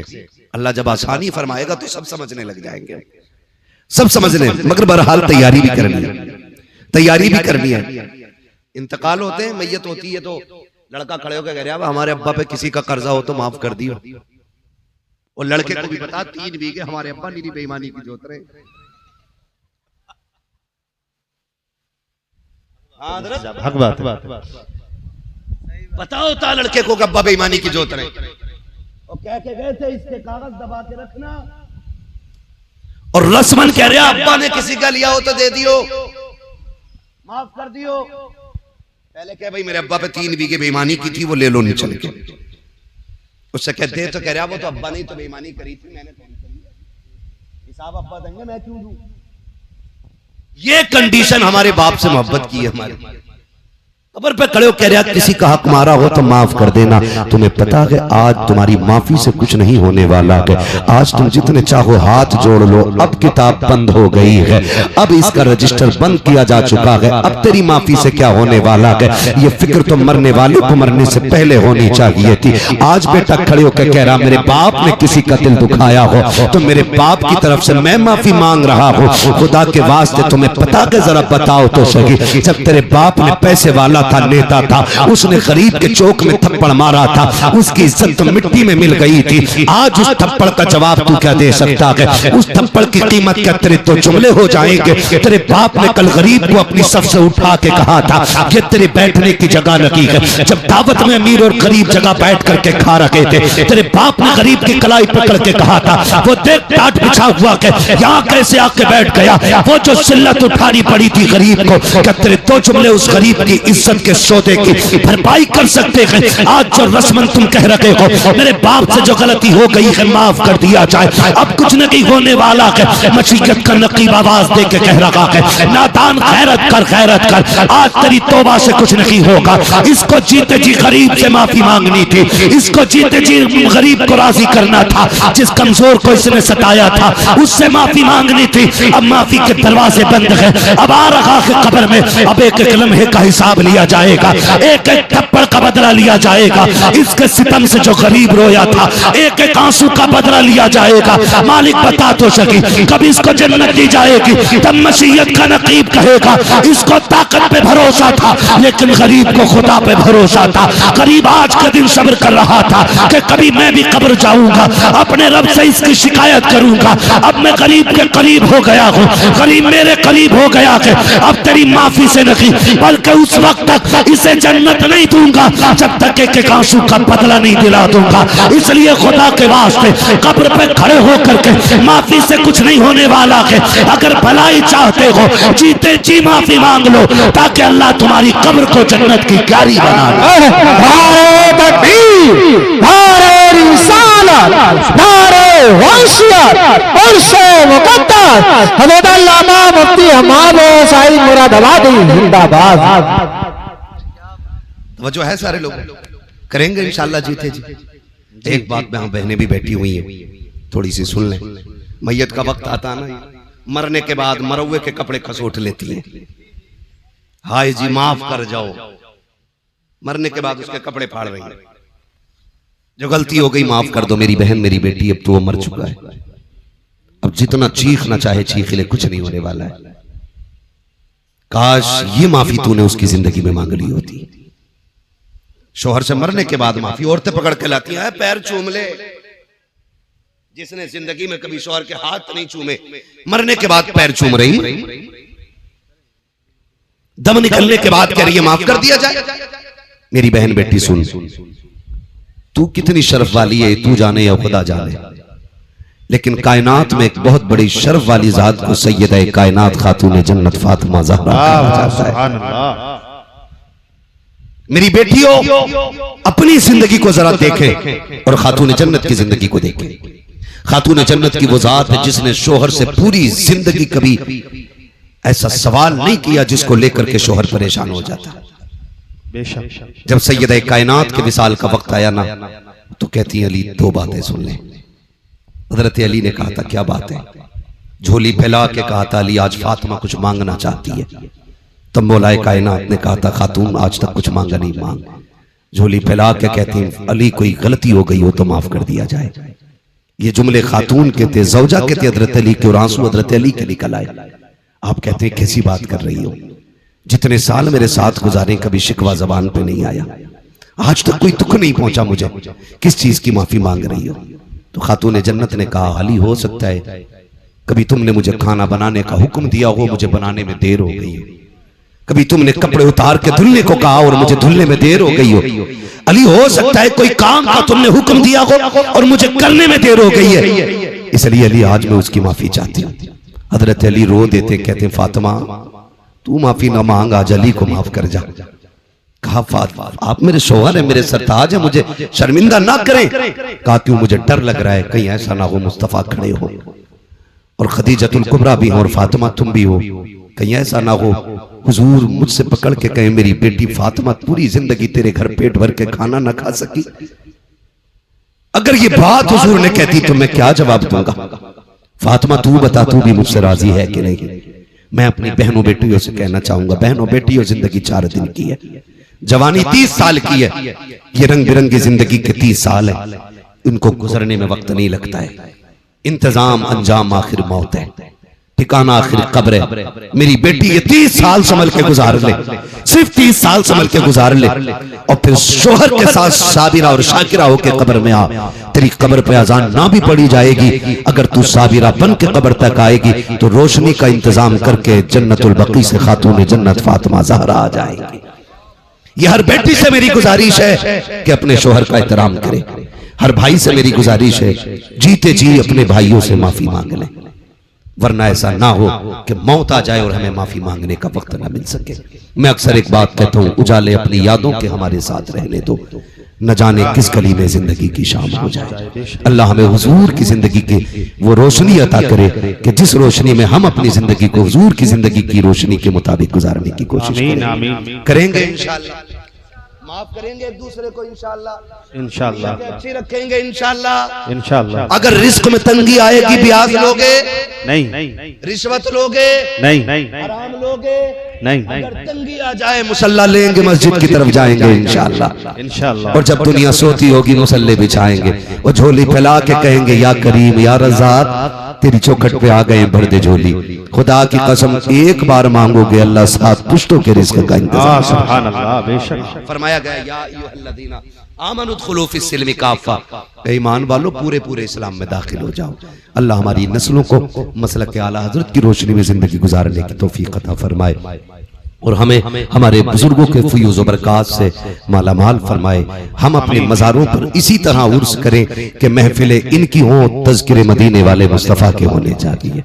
Speaker 1: अल्लाह जब आसानी फरमाएगा तो सब समझने लग जाएंगे, सब समझने। मगर बहरहाल तैयारी भी करनी है, तैयारी भी करनी है। इंतकाल होते हैं, मैयत होती है, तो लड़का खड़े होकर कह रहा हमारे अब्बा पे किसी का कर्जा हो तो माफ कर दियो। और लड़के को भी बता 3 बीघे हमारे अब्बा निरी बेईमानी की जोत रहे। पता होता लड़के को अब्बा बेईमानी की जोत रहे, और कह के गए थे इसके कागज दबा के रखना। और रस्मन कह रहा अब्बा ने किसी का लिया हो तो दे दियो, माफ कर दियो। पहले कह भाई मेरे अब्बा पे 3 बीघे बेईमानी की थी, वो ले लो नहीं चल के। उससे कहते तो कह रहा वो तो अब्बा नहीं तो बेईमानी करी थी, मैंने हिसाब अब्बा देंगे, मैं क्यों दूं? ये कंडीशन हमारे बाप से मोहब्बत की है हमारे। कब्र पे खड़े हो कह रहा किसी का हक मारा हो तो माफ कर देना। तुम्हें पता है आज तुम्हारी माफी से कुछ नहीं होने वाला है। आज तुम जितने चाहो हाथ जोड़ लो, अब किताब बंद हो गई है, अब इसका रजिस्टर बंद किया जा चुका है। अब तेरी माफी से क्या होने वाला है? ये फिक्र तो मरने वाले को मरने से पहले होनी चाहिए थी। आज बेटा खड़े होकर कह रहा मेरे बाप ने किसी का दिल दुखाया हो तो मेरे बाप की तरफ से मैं माफी मांग रहा हूँ। खुदा के वास्ते तुम्हें पता के जरा बताओ तो सही, जब तेरे बाप ने पैसे वाला था, नेता था, उसने गरीब के चौक में थप्पड़ मारा था, उसकी इज्जत तो मिट्टी में मिल गई थी। आज उस थप्पड़ का जवाब तू क्या दे सकता है? उस थप्पड़ की कीमत क्या तेरे तो जुमले हो जाएंगे? तेरे बाप ने कल गरीब को अपनी सफ से उठा के कहा था कि तेरे बैठने की जगह लगी है। जब दावत में अमीर और गरीब जगह बैठ करके खा रहे थे, तेरे बाप ने गरीब की कलाई पकड़ के कहा था वो देख टाट बिछा हुआ के यहाँ कैसे आके बैठ गया। वो जो सिल्लत उठानी पड़ी थी गरीब को, क्या तेरे दो जुमले उस गरीब की इज्जत फीसद के सौदे की भरपाई कर सकते हैं। आज जो रस्मन तुम कह रहे हो मेरे बाप से जो गलती हो गई है माफ कर दिया जाए, अब कुछ नहीं होने वाला है। मशीयत का नकीब आवाज दे के कह रहा है नादान खैरत कर, आज तेरी तौबा से कुछ नहीं होगा। इसको जीते जी गरीब से माफी मांगनी थी, इसको जीते जी गरीब को राजी करना था, जिस कमजोर को इसने सताया था उससे माफी मांगनी थी। अब माफी के दरवाजे बंद हैं, अब आ रहा है कब्र में, अब एक एक लम्हे का हिसाब लिया जाएगा, एक एक थप्पड़ का बदला लिया जाएगा। इसके सितम से जो गरीब रोया था एक एक आंसू का बदला लिया जाएगा। मालिक बता तो सकी कभी इसको जन्नत दी जाएगी, तब मशीयत का नकीब कहेगा इसको ताकत पे भरोसा था लेकिन गरीब को खुदा पे भरोसा था। गरीब आज के दिन सब्र कर रहा था कि कभी मैं भी कब्र जाऊंगा, अपने रब से इसकी शिकायत करूंगा। अब मैं गरीब के करीब हो गया हूँ, गरीब मेरे करीब हो गया है। अब तेरी माफी से नहीं बल्कि उस वक्त तक इसे जन्नत नहीं दूंगा जब तक एक एक आंसू का बदला नहीं दिला दूंगा। इसलिए खुदा के वास्ते कब्र पे खड़े होकर के माफी से कुछ नहीं होने वाला है। अगर भलाई चाहते हो जीते जी माफी मांग लो ताकि अल्लाह तुम्हारी कब्र को जन्नत की क्यारी बना दे।
Speaker 3: नारे तकबीर, नारे रिसालत, नारे वंशियत, उर्से मुक़द्दस, हज़रत अल्लामा मुफ्ती हमाद साहिब मुरादाबादी जिंदाबाद।
Speaker 1: वजह है सारे लोग करेंगे इंशाल्लाह जीते जी। एक बात में बहनें भी बैठी हुई हैं, थोड़ी सी सुन लें। मैयत का वक्त आता ना, मरने के बाद मरवे के कपड़े खसोट लेती हैं, हाय जी माफ कर जाओ। मरने के बाद उसके कपड़े फाड़ रही है, जो गलती हो गई माफ कर दो मेरी बहन मेरी बेटी, अब तो वो मर चुका है। अब जितना चीखना चाहे चीख ले, कुछ नहीं होने वाला है। काश ये माफी तूने उसकी जिंदगी में मांग ली होती। शोहर से मरने के बाद माफी औरतें पकड़ के लाती हैं, पैर चूम ले। जिसने जिंदगी में कभी शोहर के हाथ नहीं चूमे, मरने के बाद पैर चूम रही, दम निकलने के बाद कह रही है माफ कर दिया जाए। मेरी बहन बेटी सुन, तू कितनी शर्फ वाली है तू जाने या खुदा जाने, लेकिन कायनात में एक बहुत बड़ी शर्फ वाली जात को सैयदा कायनात खातून जन्नत फातिमा ज़हरा कहा जाता है। मेरी बेटियों अपनी जिंदगी को जरा देखें और खातून जन्नत की जिंदगी को देखें। खातून जन्नत की वो जात है जिसने शोहर से पूरी जिंदगी कभी ऐसा सवाल नहीं किया जिसको लेकर के शोहर परेशान हो जाता। जब सैयदा कायनात के विसाल का वक्त आया ना, तो कहती अली दो बातें सुन ले। हजरत अली ने कहा था क्या बात है? झोली फैला के कहा था अली आज फातिमा कुछ मांगना चाहती है। तब मौलाए कायनात ने कहा था खातून आज तक कुछ मांगा नहीं, मांग। झोली फैला के कहती अली कोई गलती हो गई हो तो माफ कर दिया जाए। ये जुमले खातून के थे, जौजा के थे हजरत अली के, और आंसू हजरत अली के निकल आए। आप कहते हैं कैसी बात कर रही हो, जितने साल मेरे साथ गुजारे कभी शिकवा जबान पे नहीं आया, आज तक कोई दुख नहीं पहुंचा मुझे, किस चीज की माफी मांग रही हो? तो खातून जन्नत ने कहा अली हो सकता है कभी तुमने मुझे खाना बनाने का हुक्म दिया हो, मुझे बनाने में देर हो गई हो। कभी तुमने कपड़े उतार के धुलने को कहा और मुझे धुलने में देर हो गई हो। अली हो सकता है कोई काम का तुमने हुक्म दिया हो और मुझे करने में देर हो गई है, इसलिए अली आज मैं उसकी माफी चाहती हूँ। हजरत अली रो देते, कहते फातिमा तू माफी ना मांग, आज अली को माफ कर जा। कहा फातिमा आप मेरे शौहर है, मेरे सरताज है, मुझे शर्मिंदा ना करें। कहा क्यों? मुझे डर लग रहा है कहीं ऐसा ना हो मुस्तफा खड़े हो और खदीजतुल कुबरा भी हो और फातिमा तुम भी हो, कहीं ऐसा ना हो हुजूर मुझसे पकड़ के कहे मेरी बेटी फातिमा पूरी जिंदगी तेरे घर पेट भर के खाना ना खा सकी। अगर ये बात हुजूर ने कहती तो मैं क्या जवाब दूंगा? फातिमा तू बता, तू भी मुझसे राजी है कि नहीं? मैं अपनी बहनों बेटियों से कहना चाहूंगा, बहनों बेटियों जिंदगी 4 दिन की है, जवानी 30 साल की है, ये रंग बिरंगी जिंदगी के 30 साल है, इनको गुजरने में वक्त नहीं लगता है। इंतजाम अंजाम आखिर मौत है, ठिकाना आखिर कब्र है। मेरी बेटी ये 30 साल संभल के गुजार ले, सिर्फ 30 साल संभल के गुजार ले और फिर शोहर के साथ साबिरा और शाकिरा होके कब्र में आ। तेरी कब्र पे अजान ना भी पड़ी जाएगी, अगर तू साबिरा बन के कब्र तक आएगी तो रोशनी का इंतजाम करके जन्नतुल बकी से खातून जन्नत फातिमा ज़हरा आ जाएगी। ये हर बेटी से मेरी गुजारिश है कि अपने शोहर का एहतराम करे। हर भाई से मेरी गुजारिश है जीते जी अपने भाइयों से माफी मांग लें। वरना ऐसा ना हो कि मौत आ जाए और हमें माफी मांगने का वक्त ना मिल सके। मैं अक्सर एक बात कहता हूँ, उजाले अपनी यादों के हमारे साथ रहने दो, न जाने किस गली में जिंदगी की शाम हो जाए। अल्लाह हमें हुजूर की जिंदगी की वो रोशनी अता करे कि जिस रोशनी में हम अपनी जिंदगी को हुजूर की जिंदगी की रोशनी के मुताबिक गुजारने की कोशिश करेंगे इंशाअल्लाह। माफ करेंगे एक दूसरे को इंशाअल्लाह,
Speaker 2: इंशाअल्लाह
Speaker 1: अच्छी रखेंगे इंशाअल्लाह।
Speaker 2: इंशाअल्लाह।
Speaker 1: अगर रिस्क में तंगी आएगी, ब्याज लोगे
Speaker 2: नहीं,
Speaker 1: रिश्वत लोगे
Speaker 2: नहीं,
Speaker 1: हराम लोगे
Speaker 2: नहीं,
Speaker 1: अगर तंगी आ जाए मुसल्ला लेंगे, मस्जिद की तरफ जाएंगे इंशाअल्लाह।
Speaker 2: इंशाअल्लाह।
Speaker 1: और जब दुनिया सोती होगी मुसल्ले बिछाएंगे और झोली फैला के कहेंगे या करीम या रज़ाक, तेरी चौखट पे आ गए भर दे झोली। खुदा की कसम एक बार मांगोगे अल्लाह 7 पुश्तों के रिस्क का इंतजाम।
Speaker 2: सुभान अल्लाह। बेशक
Speaker 1: फरमाया गया या अय्युहल्लज़ीना आमनु दुखुलू फिस्सिल्मि काफ़ा, ईमान वालों पूरे पूरे इस्लाम में दाखिल हो जाओ। अल्लाह हमारी नस्लों को मसलक के आला हजरत की रोशनी में जिंदगी गुजारने की तौफीक अता फरमाए और हमें हमारे बुजुर्गों के फयूज़ व बरक़ात से माला माल फरमाए। हम अपने मज़ारों पर इसी तरह उर्स करें कि महफिलें इनकी हों, तज़किरे मदीने वाले मुस्तफ़ा के होने चाहिए।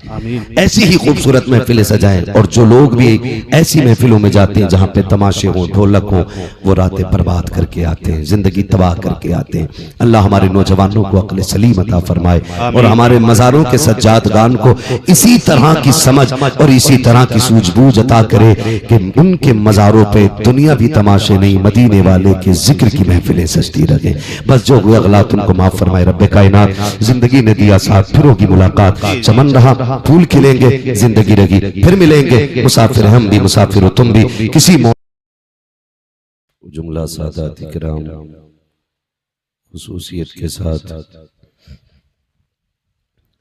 Speaker 1: ऐसी ही खूबसूरत महफिलें सजाएं और जो लोग भी ऐसी महफिलों में जाते हैं जहाँ पे तमाशे हों, ढोलक हों, वो रातें बर्बाद करके आते हैं, जिंदगी तबाह करके आते हैं। अल्लाह हमारे नौजवानों को अक्ल सलीम अता फरमाए और हमारे मज़ारों के सज्जादगान को इसी तरह की समझ और इसी तरह की सूझबूझ अता करे कि उनके मज़ारों पे दुनिया भी तमाशे नहीं, मदीने वाले के जिक्र की महफिलें सजती रहे। बस जो हुए अगलात उनको माफ फरमाए रब्बे कायनात। जिंदगी ने दिया साथ, फिर होगी मुलाकात, चमन रहा फूल खिलेंगे, जिंदगी रही फिर मिलेंगे, मुसाफिर हम भी मुसाफिर हो तुम भी किसी जुमला सादात इकराम खुसूसियत के साथ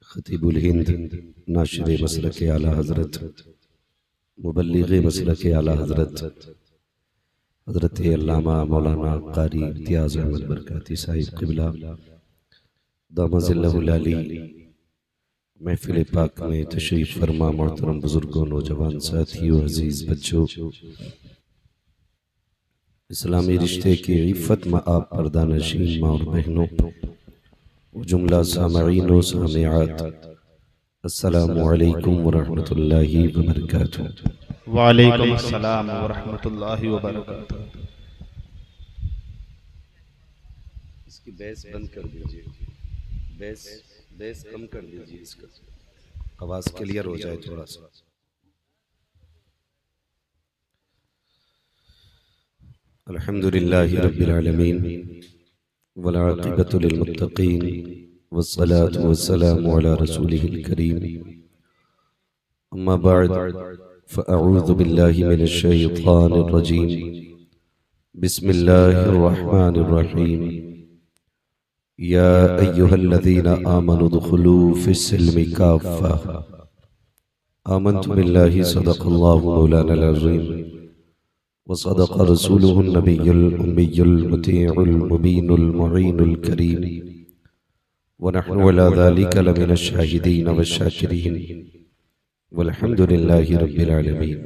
Speaker 1: खतीबुल हिंद नाशिर मसलक आला हजरत मुबल्लिग़ मसलक आला हजरत हजरत अल्लामा मौलाना कारी इम्तियाज़ अहमद बरकाती साहिब क़िबला दामज़िल्लहुल अली महफिल पाक में तशरीफ़ फरमा मोहतरम बुजुर्गों, नौजवान साथियों, अजीज़ बच्चों, इस्लामी रिश्ते की इफ़्फ़त में आप पर्दा नशीन माँ और बहनों, जुमला सामईन व सामिआत, अस्सलामु अलैकुम व रहमतुल्लाहि व बरकातुहू।
Speaker 2: वालेकुम अस्सलाम व रहमतुल्लाहि व बरकातुहू।
Speaker 1: इसकी बेस बंद कर दीजिए, बेस कम कर दीजिए, इसका आवाज क्लियर हो जाए थोड़ा सा। अल्हम्दुलिल्लाहि रब्बिल आलमीन वल आक़िबतु लिल मुत्तक़ीन वस्सलातु वस्सलामु अला रसूलिहिल करीम। अम्मा बअद फ़अऊज़ु बिल्लाहि मिनश शैतानिर रजीम। बिस्मिल्लाहिर रहमानिर रहीम। या अय्युहल्लज़ीना आमनु दुखुलू फिस्सिल्मि काफ़्फ़ा। आमन्तु बिल्लाहि सदक़ल्लाहु मौलानाल अज़ीम व सदक़ रसूलुहुन नबियुल उम्मियुल मुतीउल मुबीनुल मुईनुल करीम व नहनु अला ज़ालिका लमिनश शाहिदीन वश्शाकिरीन वल्हम्दुलिल्लाहि रब्बिल आलमीन।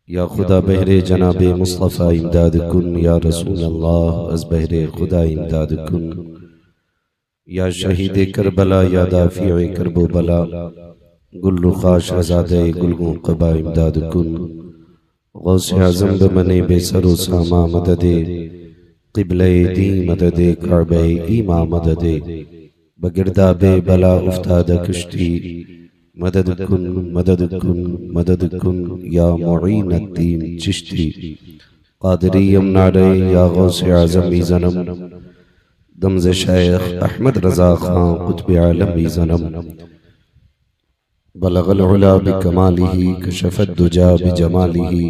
Speaker 1: या खुदा बहरे जनाबे मुस्तफ़ा इमदाद कुन, या रसूल अल्लाह अज़ बहरे खुदा इमदाद कुन, या शहीद करबला, या दाफ़िए करबो बला, गुल्लुख़ा शहज़ादे गुलगों क़बा इमदाद कुन, गौसे आज़म बमने बेसरो सामा मददे, क़िबले दी मददे, काबे ईमा मददे, बगिरदाबे बला उफ्ताद कश्ती, मदद कुन मदद कुन मदद कुन, या मुईन अद्दीन चिश्ती क़ादरी यमनारे, या गौसे आज़म ज़नम, दमज़ शेख अहमद रज़ा खां क़ुत्ब आलम ज़नम, बलगल उला बिकमालिही कशफ़द दुजा बिजमालिही,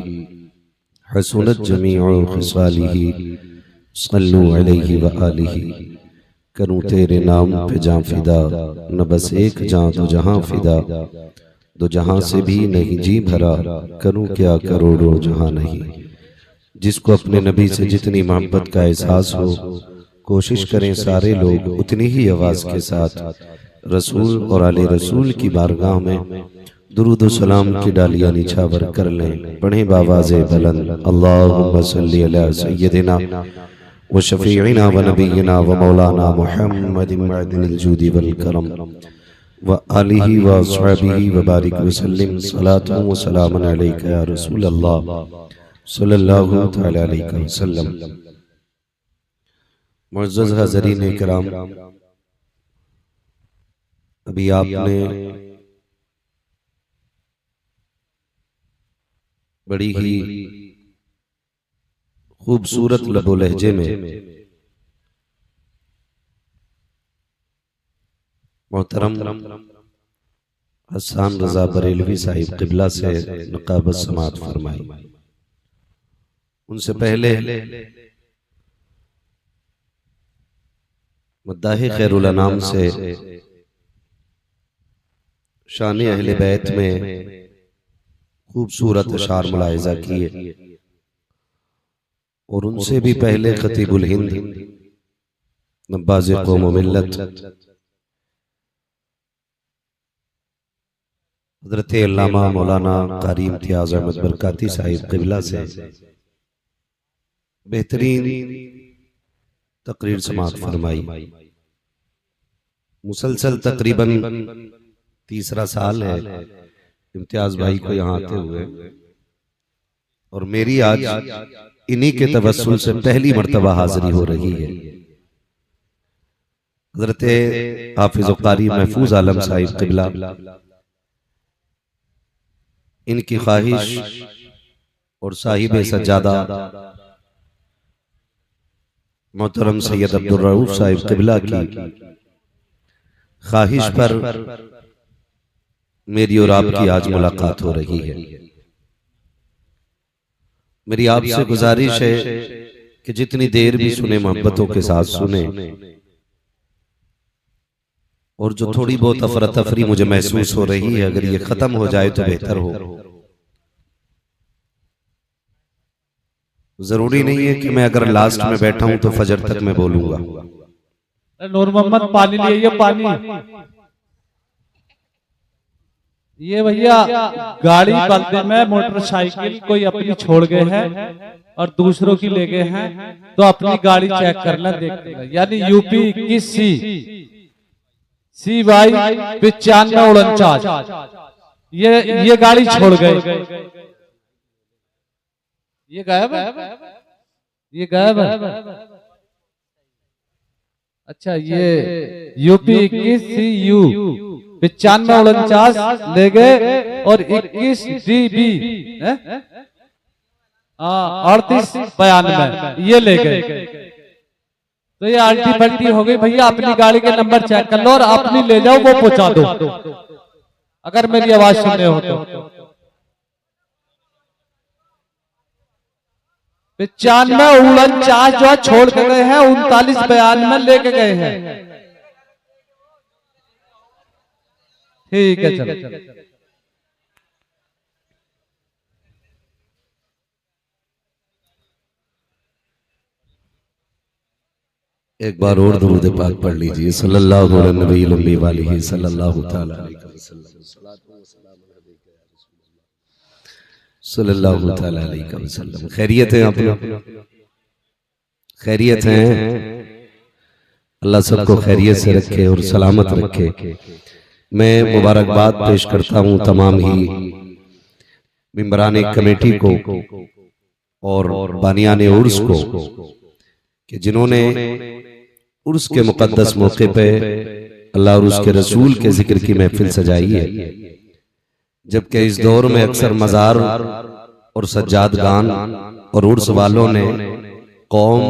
Speaker 1: हसनत जमीउ ख़िसालिही, सल्लु अलैहि व आलिही। करूं तेरे नाम पे जां फिदा, न बस एक जां तो जहां फिदा, दो जहां से भी नहीं जी भरा, करूं क्या करोड़ों जहां नहीं। जिसको अपने नबी से जितनी मोहब्बत का एहसास हो, कोशिश करें सारे लोग उतनी ही आवाज के साथ रसूल और आले रसूल की बारगाह में दुरूद व सलाम की डालियां निछावर कर लें। पढ़ें बावाज़े बुलंद, अल्लाहुम्मा सल्ली अला सय्यदिना व शफ़ीइना व नबीना व मौलाना मुहम्मदिन मअदिनिल जूदि वल करम व आलिहि व अस्हाबिहि व बारिक वसल्लिम सलातु व सलामन अलैका या रसूल अल्लाह सल्लल्लाहु तआला अलैहि वसल्लम। मुअज़्ज़ज़ हाज़रीन इकराम, अभी आपने बड़ी ही खूबसूरत लबो लहजे में मोहतरम हसन रजा बरेलवी साहिब क़िबला से नक़ाबत समाअत फरमाई। उनसे पहले मद्दाह खैरुल अनाम से शान अहले बैत में खूबसूरत अशार मुलाहिज़ा किए, और उनसे भी पहले खतीबुल हिंद नब्बाज़ कौम व मिल्लत हज़रत अल्लामा मौलाना कारी इम्तियाज़ अहमद बरकाती साहिब क़िबला से बेहतरीन तकरीर समाअत फरमाई। मुसलसल तकरीबन तीसरा साल है इम्तियाज भाई को यहाँ आते हुए, और मेरी आज इन्हीं के तवस्सुल से पहली मर्तबा हाजिरी हो रही है। हज़रत हाफिज़ कारी महफूज आलम साहिब क़िबला, इनकी ख्वाहिश और साहिब सज्जादा मोहतरम सैयद अब्दुल रऊफ साहिब क़िबला की ख्वाहिश पर मेरी और आपकी आज मुलाकात हो रही है। मेरी आपसे गुजारिश है कि जितनी देर भी सुने मोहब्बतों के साथ सुने, और जो थोड़ी बहुत अफरा तफरी मुझे महसूस हो रही है, अगर ये खत्म हो जाए तो बेहतर हो। जरूरी नहीं है कि मैं अगर लास्ट में बैठा हूं तो फजर तक मैं बोलूंगा।
Speaker 3: नूर मोहम्मद पानी लिए, पानी ये भैया गाड़ी बदले में मोटरसाइकिल कोई अपनी छोड़ गए हैं और दूसरों की ले गए हैं, तो अपनी गाड़ी चेक करना देखते हैं। यानी यूपी 21 सी वाई 9549 ये गाड़ी छोड़ गए। ये गायब है, ये गायब है। अच्छा, ये यूपी 21 सी यू 9549 ले गए, और 21 DB 3892 ये ले गए। तो ये आल्टी पल्टी हो गई भैया। अपनी गाड़ी के नंबर चेक कर लो और अपनी ले जाओ, वो पहुंचा दो, अगर मेरी आवाज सुन रहे हो तो। 9549 जो छोड़ के गए हैं, 3992 लेके गए हैं। ठीक है, चलो।
Speaker 1: एक बार और दुरूद पाक पढ़ लीजिए। सल्लल्लाहु अलैहि सल्लल्लाहु तआला अलैहि वसल्लम, सल्लल्लाहु तआला अलैहि वसल्लम। खैरियत है आप लोग? खैरियत है? अल्लाह सबको खैरियत से रखे और सलामत रखे। मैं मुबारकबाद पेश करता हूँ तमाम ही मिंबरान कमेटी को और बानियान उर्स को, कि जिन्होंने उर्स के मुकद्दस मौके पे अल्लाह और उसके रसूल के जिक्र की महफिल सजाई है। जबकि इस दौर में अक्सर मज़ार और सज्जादगान और उर्स वालों ने कौम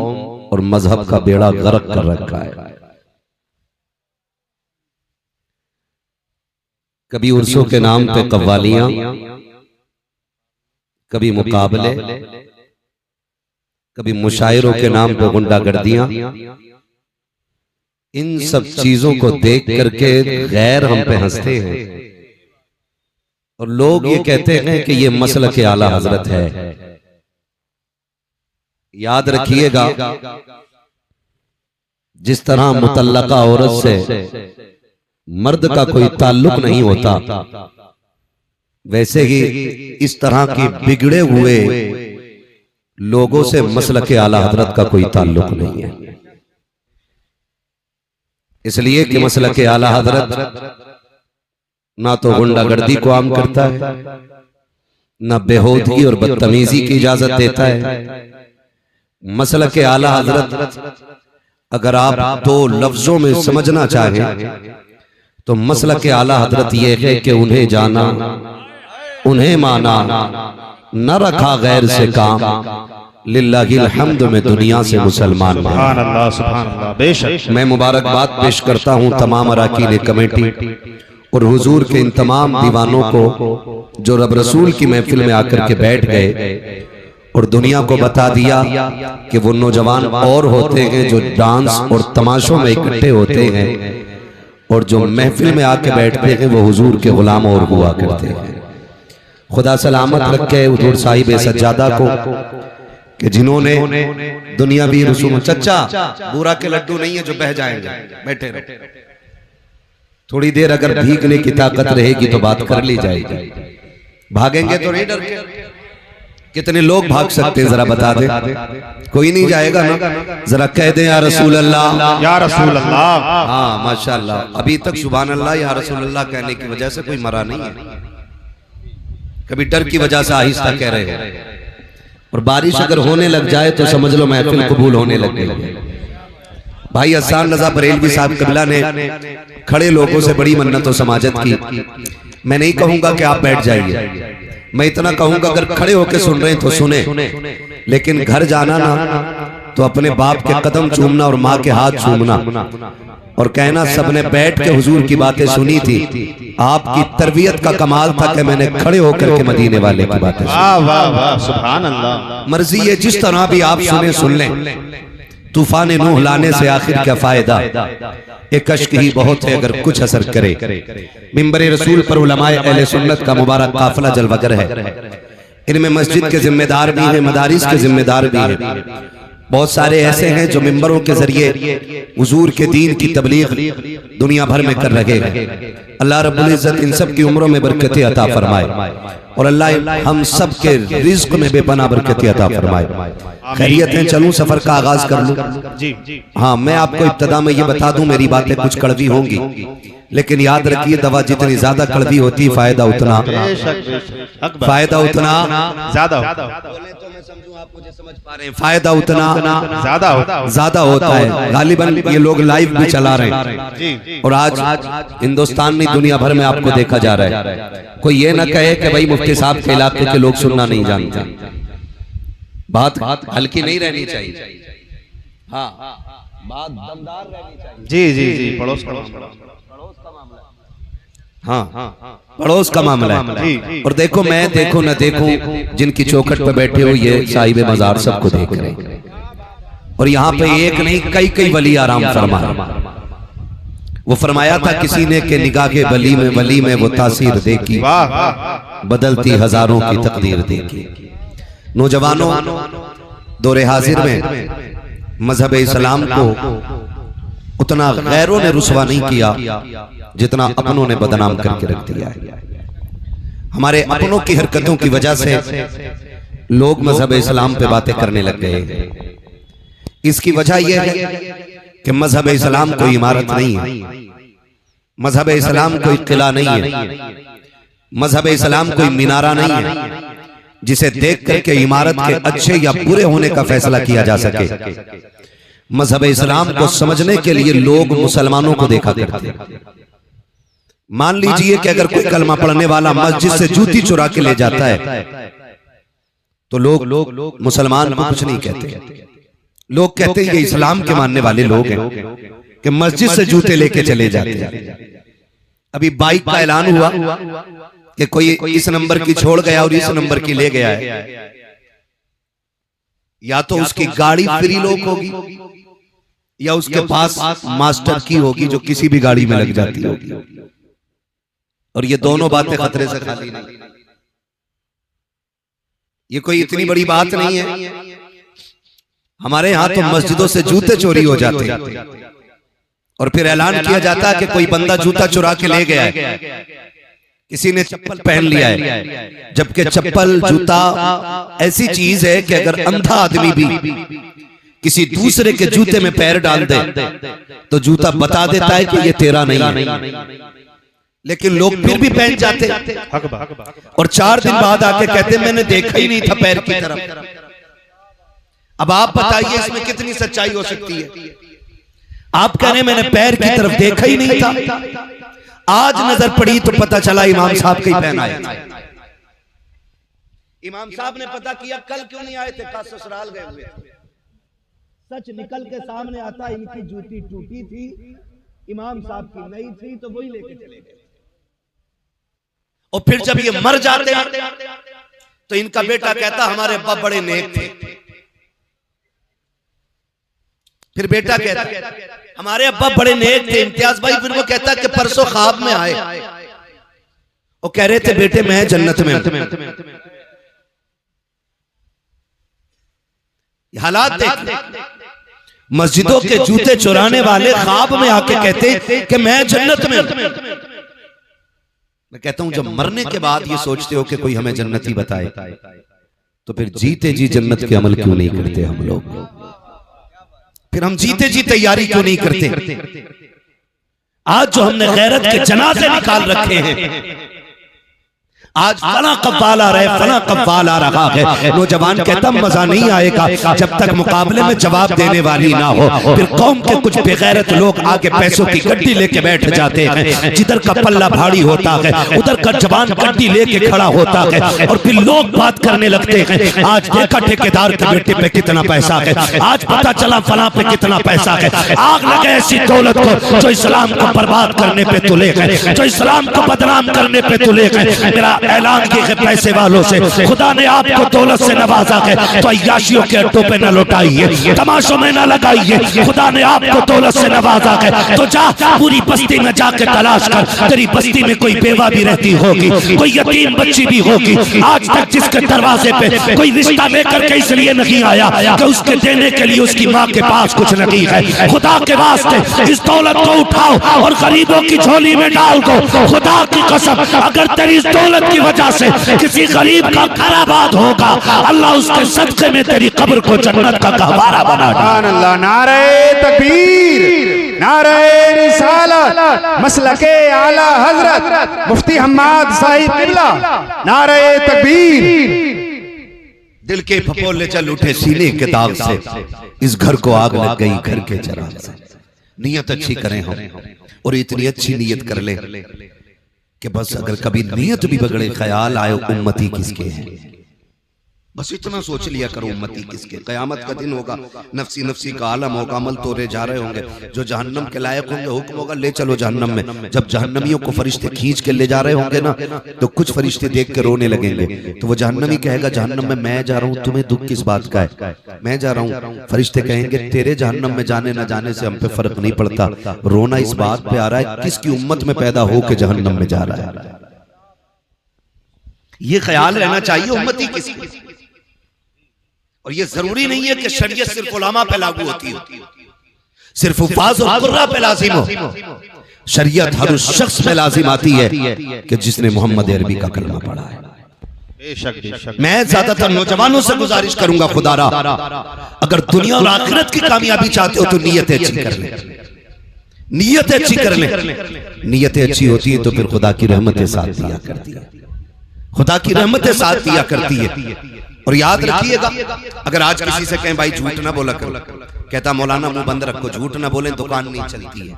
Speaker 1: और मजहब का बेड़ा गर्क कर रखा है। कभी उर्सों के नाम पे कव्वालियां, कभी मुकाबले, कभी मुशायरों के नाम पे गुंडागर्दियां। इन सब चीजों को देख करके गैर हम पे हंसते हैं, और लोग ये कहते हैं कि ये मसलक आला हजरत है। याद रखिएगा, जिस तरह मुतल्लका औरत से मर्द का कोई ताल्लुक नहीं होता, वैसे ही इस तरह के बिगड़े हुए लोगों से मसलक आला हजरत का कोई ताल्लुक नहीं है। इसलिए कि मसलक आला हजरत ना तो गुंडागर्दी को आम करता है, ना बेहूदगी और बदतमीजी की इजाजत देता है। मसलक के आला हजरत अगर आप दो लफ्जों में समझना चाहें तो मसलक के आला हजरत ये है कि उन्हें जाना, उन्हें माना, न रखा गैर से काम, लिल्लाहिल हम्द में दुनिया से मुसलमान माना।
Speaker 2: सुभान अल्लाह, सुभान अल्लाह। बेशक
Speaker 1: मैं मुबारकबाद पेश करता हूं तमाम अराकीन कमेटी और हुजूर के इन तमाम दीवानों को जो रब रसूल की महफिल में आकर के बैठ गए और दुनिया को बता दिया कि वो नौजवान और होते हैं जो डांस और तमाशों में इकट्ठे होते हैं, और जो महफिल में आके बैठते हैं वो हुजूर के गुलाम और हुआ करते हैं। खुदा सलामत रखे हुजूर साहिब सज्जादा को कि जिन्होंने दुनियावी रसूम। चचा बूरा के लड्डू नहीं है जो बह जाएंगे, बैठे रहो। थोड़ी देर अगर भीगने की ताकत रहेगी तो बात कर ली जाएगी, भागेंगे तो नहीं डर के। कितने लोग भाग सकते हैं जरा बता दे? कोई नहीं जाएगा ना? जरा कह दे या रसूल अल्लाह,
Speaker 2: या रसूल अल्लाह।
Speaker 1: हाँ माशाल्लाह, अभी तक सुभान अल्लाह या रसूल अल्लाह कहने की वजह से कोई मरा नहीं है, कभी डर की वजह से आहिस्ता कह रहे हैं। और बारिश अगर होने लग जाए तो समझ लो महफिल कबूल होने लग गई। भाई हसन रजा बरेलवी साहब कबीला ने खड़े लोगों से बड़ी मन्नत और समाजत की। मैं नहीं कहूंगा कि आप बैठ जाइए, मैं इतना कहूंगा अगर खड़े होकर सुन रहे हैं तो सुने, लेकिन घर जाना ना तो अपने बाप के कदम चूमना और माँ के हाथ चूमना और कहना सबने बैठ के हुजूर की बातें सुनी थी। आपकी तरबियत का कमाल था कि मैंने खड़े होकर के मदीने वाले की बातें सुनी।
Speaker 2: वाह वाह वाह, सुभान अल्लाह।
Speaker 1: मर्जी है जिस तरह भी आप सुन लें। तूफान नूह लाने से आखिर क्या फायदा, एक अश्क ही बहुत है अगर कुछ असर करे। मिंबर रसूल पर उलमाए अहले सुन्नत का मुबारक काफिला जलवागर है। इनमें मस्जिद के जिम्मेदार भी हैं, मदारिस के जिम्मेदार भी हैं। बहुत सारे ऐसे हैं जो मिंबरों के जरिए हुजूर के दीन की तबलीग दुनिया भर में कर रहे हैं। अल्लाह रब्बुल इज्जत इन सब की उम्रों में बरकतें अता फरमाए और अल्लाह हम सब के रिज्क में बेपनाह बरकतें अता फरमाए। खैरियत है, चलूं सफर का आगाज कर लूं?
Speaker 2: जी।
Speaker 1: हाँ, मैं आपको इब्तदा में ये बता दूं, मेरी बातें कुछ कड़वी होंगी, लेकिन याद रखिए दवा जितनी ज्यादा कड़वी होती है फायदा उतना
Speaker 2: ज्यादा
Speaker 1: फायदा उतना ज्यादा होता है। गालिबन ये लोग लाइव भी चला रहे हैं और आज हिंदुस्तान में दुनिया भर में आपको देखा जा रहा है। कोई ये ना कहे कि भाई मुफ्ती साहब के इलाके के लोग सुनना नहीं जानते। बात हल्की नहीं रहनी चाहिए, हाँ बात दमदार रहनी चाहिए।
Speaker 2: जी पड़ोस
Speaker 1: हाँ पड़ोस का मामला है। और देखो मैं देखो न देखूं, जिनकी चौखट पे बैठे हो ये साहिब मजार सबको देख रहे हैं। और यहाँ पे एक नहीं कई वली आराम फरमा। वो फरमाया था किसी ने के निगाह के वली में वो तासीर देखी, बदलती हजारों की तकदीर देखी। नौजवानों, दौरे हाजिर में मजहब इस्लाम को उतना गैरों ने रुसवा नहीं किया जितना अपनों ने बदनाम करके रख दिया है। हमारे अपनों की हरकतों की वजह से लोग मजहब इस्लाम पे बातें करने लग गए। इसकी वजह यह है कि मजहब इस्लाम कोई इमारत नहीं है, मजहब इस्लाम कोई किला नहीं है, मजहब इस्लाम कोई मीनारा नहीं है जिसे देख करके इमारत के अच्छे या बुरे होने का फैसला किया जा सके। मजहब इस्लाम को समझने के लिए लोग मुसलमानों को देखा करते हैं। मान लीजिए कि अगर कोई कलमा पढ़ने वाला मस्जिद से जूती चुरा के ले जाता है तो लोग मुसलमान को कुछ नहीं कहते। लोग कहते हैं ये इस्लाम के मानने वाले लोग हैं कि मस्जिद से जूते लेके चले जाते हैं। अभी बाइक का ऐलान हुआ कि कोई इस नंबर की छोड़ गया और इस नंबर की ले गया है, या तो उसकी गाड़ी फ्री लॉक होगी या उसके पास मास्टर की होगी जो किसी भी गाड़ी में लग जाती होगी। और ये दोनों बातें खतरे से खाली नहीं। ये कोई इतनी बड़ी बात नहीं है। हमारे यहाँ तो मस्जिदों से जूते चोरी हो जाते हैं और फिर ऐलान किया जाता है कि कोई बंदा जूता चुरा के ले गया है, किसी ने चप्पल पहन लिया है, जबकि चप्पल जूता ऐसी चीज है कि अगर अंधा आदमी भी किसी दूसरे के जूते में पैर डाल दे तो जूता बता देता है कि ये तेरा नहीं है। लेकिन लोग फिर भी पहन जाते
Speaker 2: हक बात।
Speaker 1: और 4 दिन बाद आके कहते मैंने देखा ही नहीं था पैर की तरफ। अब आप बताइए इसमें कितनी सच्चाई हो सकती है? आप कह रहे मैंने पैर की तरफ देखा ही नहीं था, आज नजर पड़ी तो पता चला इमाम साहब के ही पहना है। इमाम साहब ने पता किया कल क्यों नहीं आए थे, का ससुराल गए हुए थे। सच निकल के सामने आता इनकी जूती टूटी थी, इमाम साहब की नई थी, तो वही लेके चले गए। और फिर जब ये मर जाते तो इनका बेटा कहता हमारे अब्बा बड़े नेक थे। फिर बेटा कहता हमारे अब्बा बड़े नेक थे इम्तियाज भाई। फिर वो कहता कि परसों ख्वाब में आए और कह रहे थे बेटे मैं जन्नत में हूं। हालात देख, मस्जिदों के जूते चुराने वाले ख्वाब में आके कहते कि मैं जन्नत में हूं। मैं कहता हूं जब मरने के बाद ये सोचते हो कि कोई हमें जन्नती बताए, तो फिर जीते जी जन्नत के अमल क्यों नहीं करते हम लोग? फिर हम जीते जी तैयारी क्यों नहीं करते? आज जो हमने गैरत के जनाजे निकाल रखे हैं, आज फला कव्वाल आ रहा है, फला कव्वाल आ रहा है, नौजवान कहता मजा नहीं आएगा जब तक मुकाबले में जवाब देने वाली ना हो। फिर कौम के कुछ बेगैरत लोग आगे पैसों की गड्डी लेके बैठ जाते हैं, जिधर का पल्ला भारी होता है उधर का जवान गड्डी लेके खड़ा होता है, और फिर लोग बात करने लगते हैं आज देखा ठेकेदार के बेटे पे कितना पैसा है, आज पता चला फला पे कितना पैसा है। आग लगे ऐसी दौलत को जो इस्लाम को बर्बाद करने पे तुले गए, जो इस्लाम को बदनाम करने पे तुले गए। मेरा ऐलान किए पैसे वालों से, खुदा ने आपको दौलत से नवाजा है तो अय्याशियों के अड्डों पे न लौटाइए, तमाशों में न लगाइए। खुदा ने आपको दौलत से नवाजा है तो जा पूरी बस्ती में जाके तलाश कर, तेरी बस्ती में कोई बेवा भी रहती होगी, कोई यतीम बच्ची भी होगी। आज तक जिसके दरवाजे पे कोई रिश्ता लेकर के इसलिए नहीं आया कि उसके देने के लिए उसकी माँ के पास कुछ नहीं है। खुदा के वास्ते इस दौलत को उठाओ और गरीबों की झोली में डाल दो। खुदा की कसम अगर तेरी इस दौलत की वजह से किसी गरीब का घर आबाद होगा, अल्लाह उसके सदके में तेरी कब्र को जन्नत का गहवारा बना देगा।
Speaker 2: नारे तकबीर, नारे रिसालत, मसलके आला हजरत मुफ्ती हम्माद साहिब किबला, नारे तकबीर।
Speaker 1: दिल के फपोले चल उठे सीने के दाग से, इस घर को आग लग गई घर के चिराग से। नियत अच्छी करें हम, और इतनी अच्छी नियत कर ले कि बस अगर कभी नियत भी बगड़े ख्याल आए उम्मती किसके हैं, बस इतना सोच लिया करो उम्मती किसके। कयामत का दिन होगा, नफसी नफसी का आलम होगा, अमल तोड़े जा रहे होंगे। जो जहन्नम के लायक होंगे हुक्म होगा ले चलो जहन्नम में। जब जहन्नमियों को फरिश्ते खींच के ले जा रहे होंगे ना, तो कुछ फरिश्ते देख के रोने लगेंगे। तो वो जहन्नमी कहेगा जहन्नम में मैं जा रहा हूँ, तुम्हें दुख किस बात का है, मैं जा रहा हूँ। फरिश्ते कहेंगे तेरे जहन्नम में जाने न जाने से हम पे फर्क नहीं पड़ता, रोना इस बात पे आ रहा है किसकी उम्मत में पैदा हो के जहन्नम में जा रहा है। ये ख्याल रहना चाहिए उम्मती किसकी। और ये जरूरी नहीं है कि शरीयत सिर्फ उलमा पे लागू होती हो, सिर्फ उफ़ाज़ और कुर्रा पे लाजिम हो। शरीयत हर उस शख्स पे लाजिम आती है कि जिसने मोहम्मद अरबी का कलमा पढ़ा है।
Speaker 2: बेशक
Speaker 1: मैं ज्यादातर नौजवानों से गुजारिश करूंगा खुदारा, अगर दुनिया और आखिरत की कामयाबी चाहते हो तो नीयतें अच्छी कर ले, नीयतें अच्छी कर ले। नीयतें अच्छी होती है तो फिर खुदा की रहमतें साथ दिया करती है, खुदा की रहमतें साथ दिया करती है। और याद रखिएगा अगर आज किसी से कहें भाई झूठ ना बोला करो, कहता मौलाना मुंह बंद रखो, झूठ ना बोले दुकान नहीं चलती है,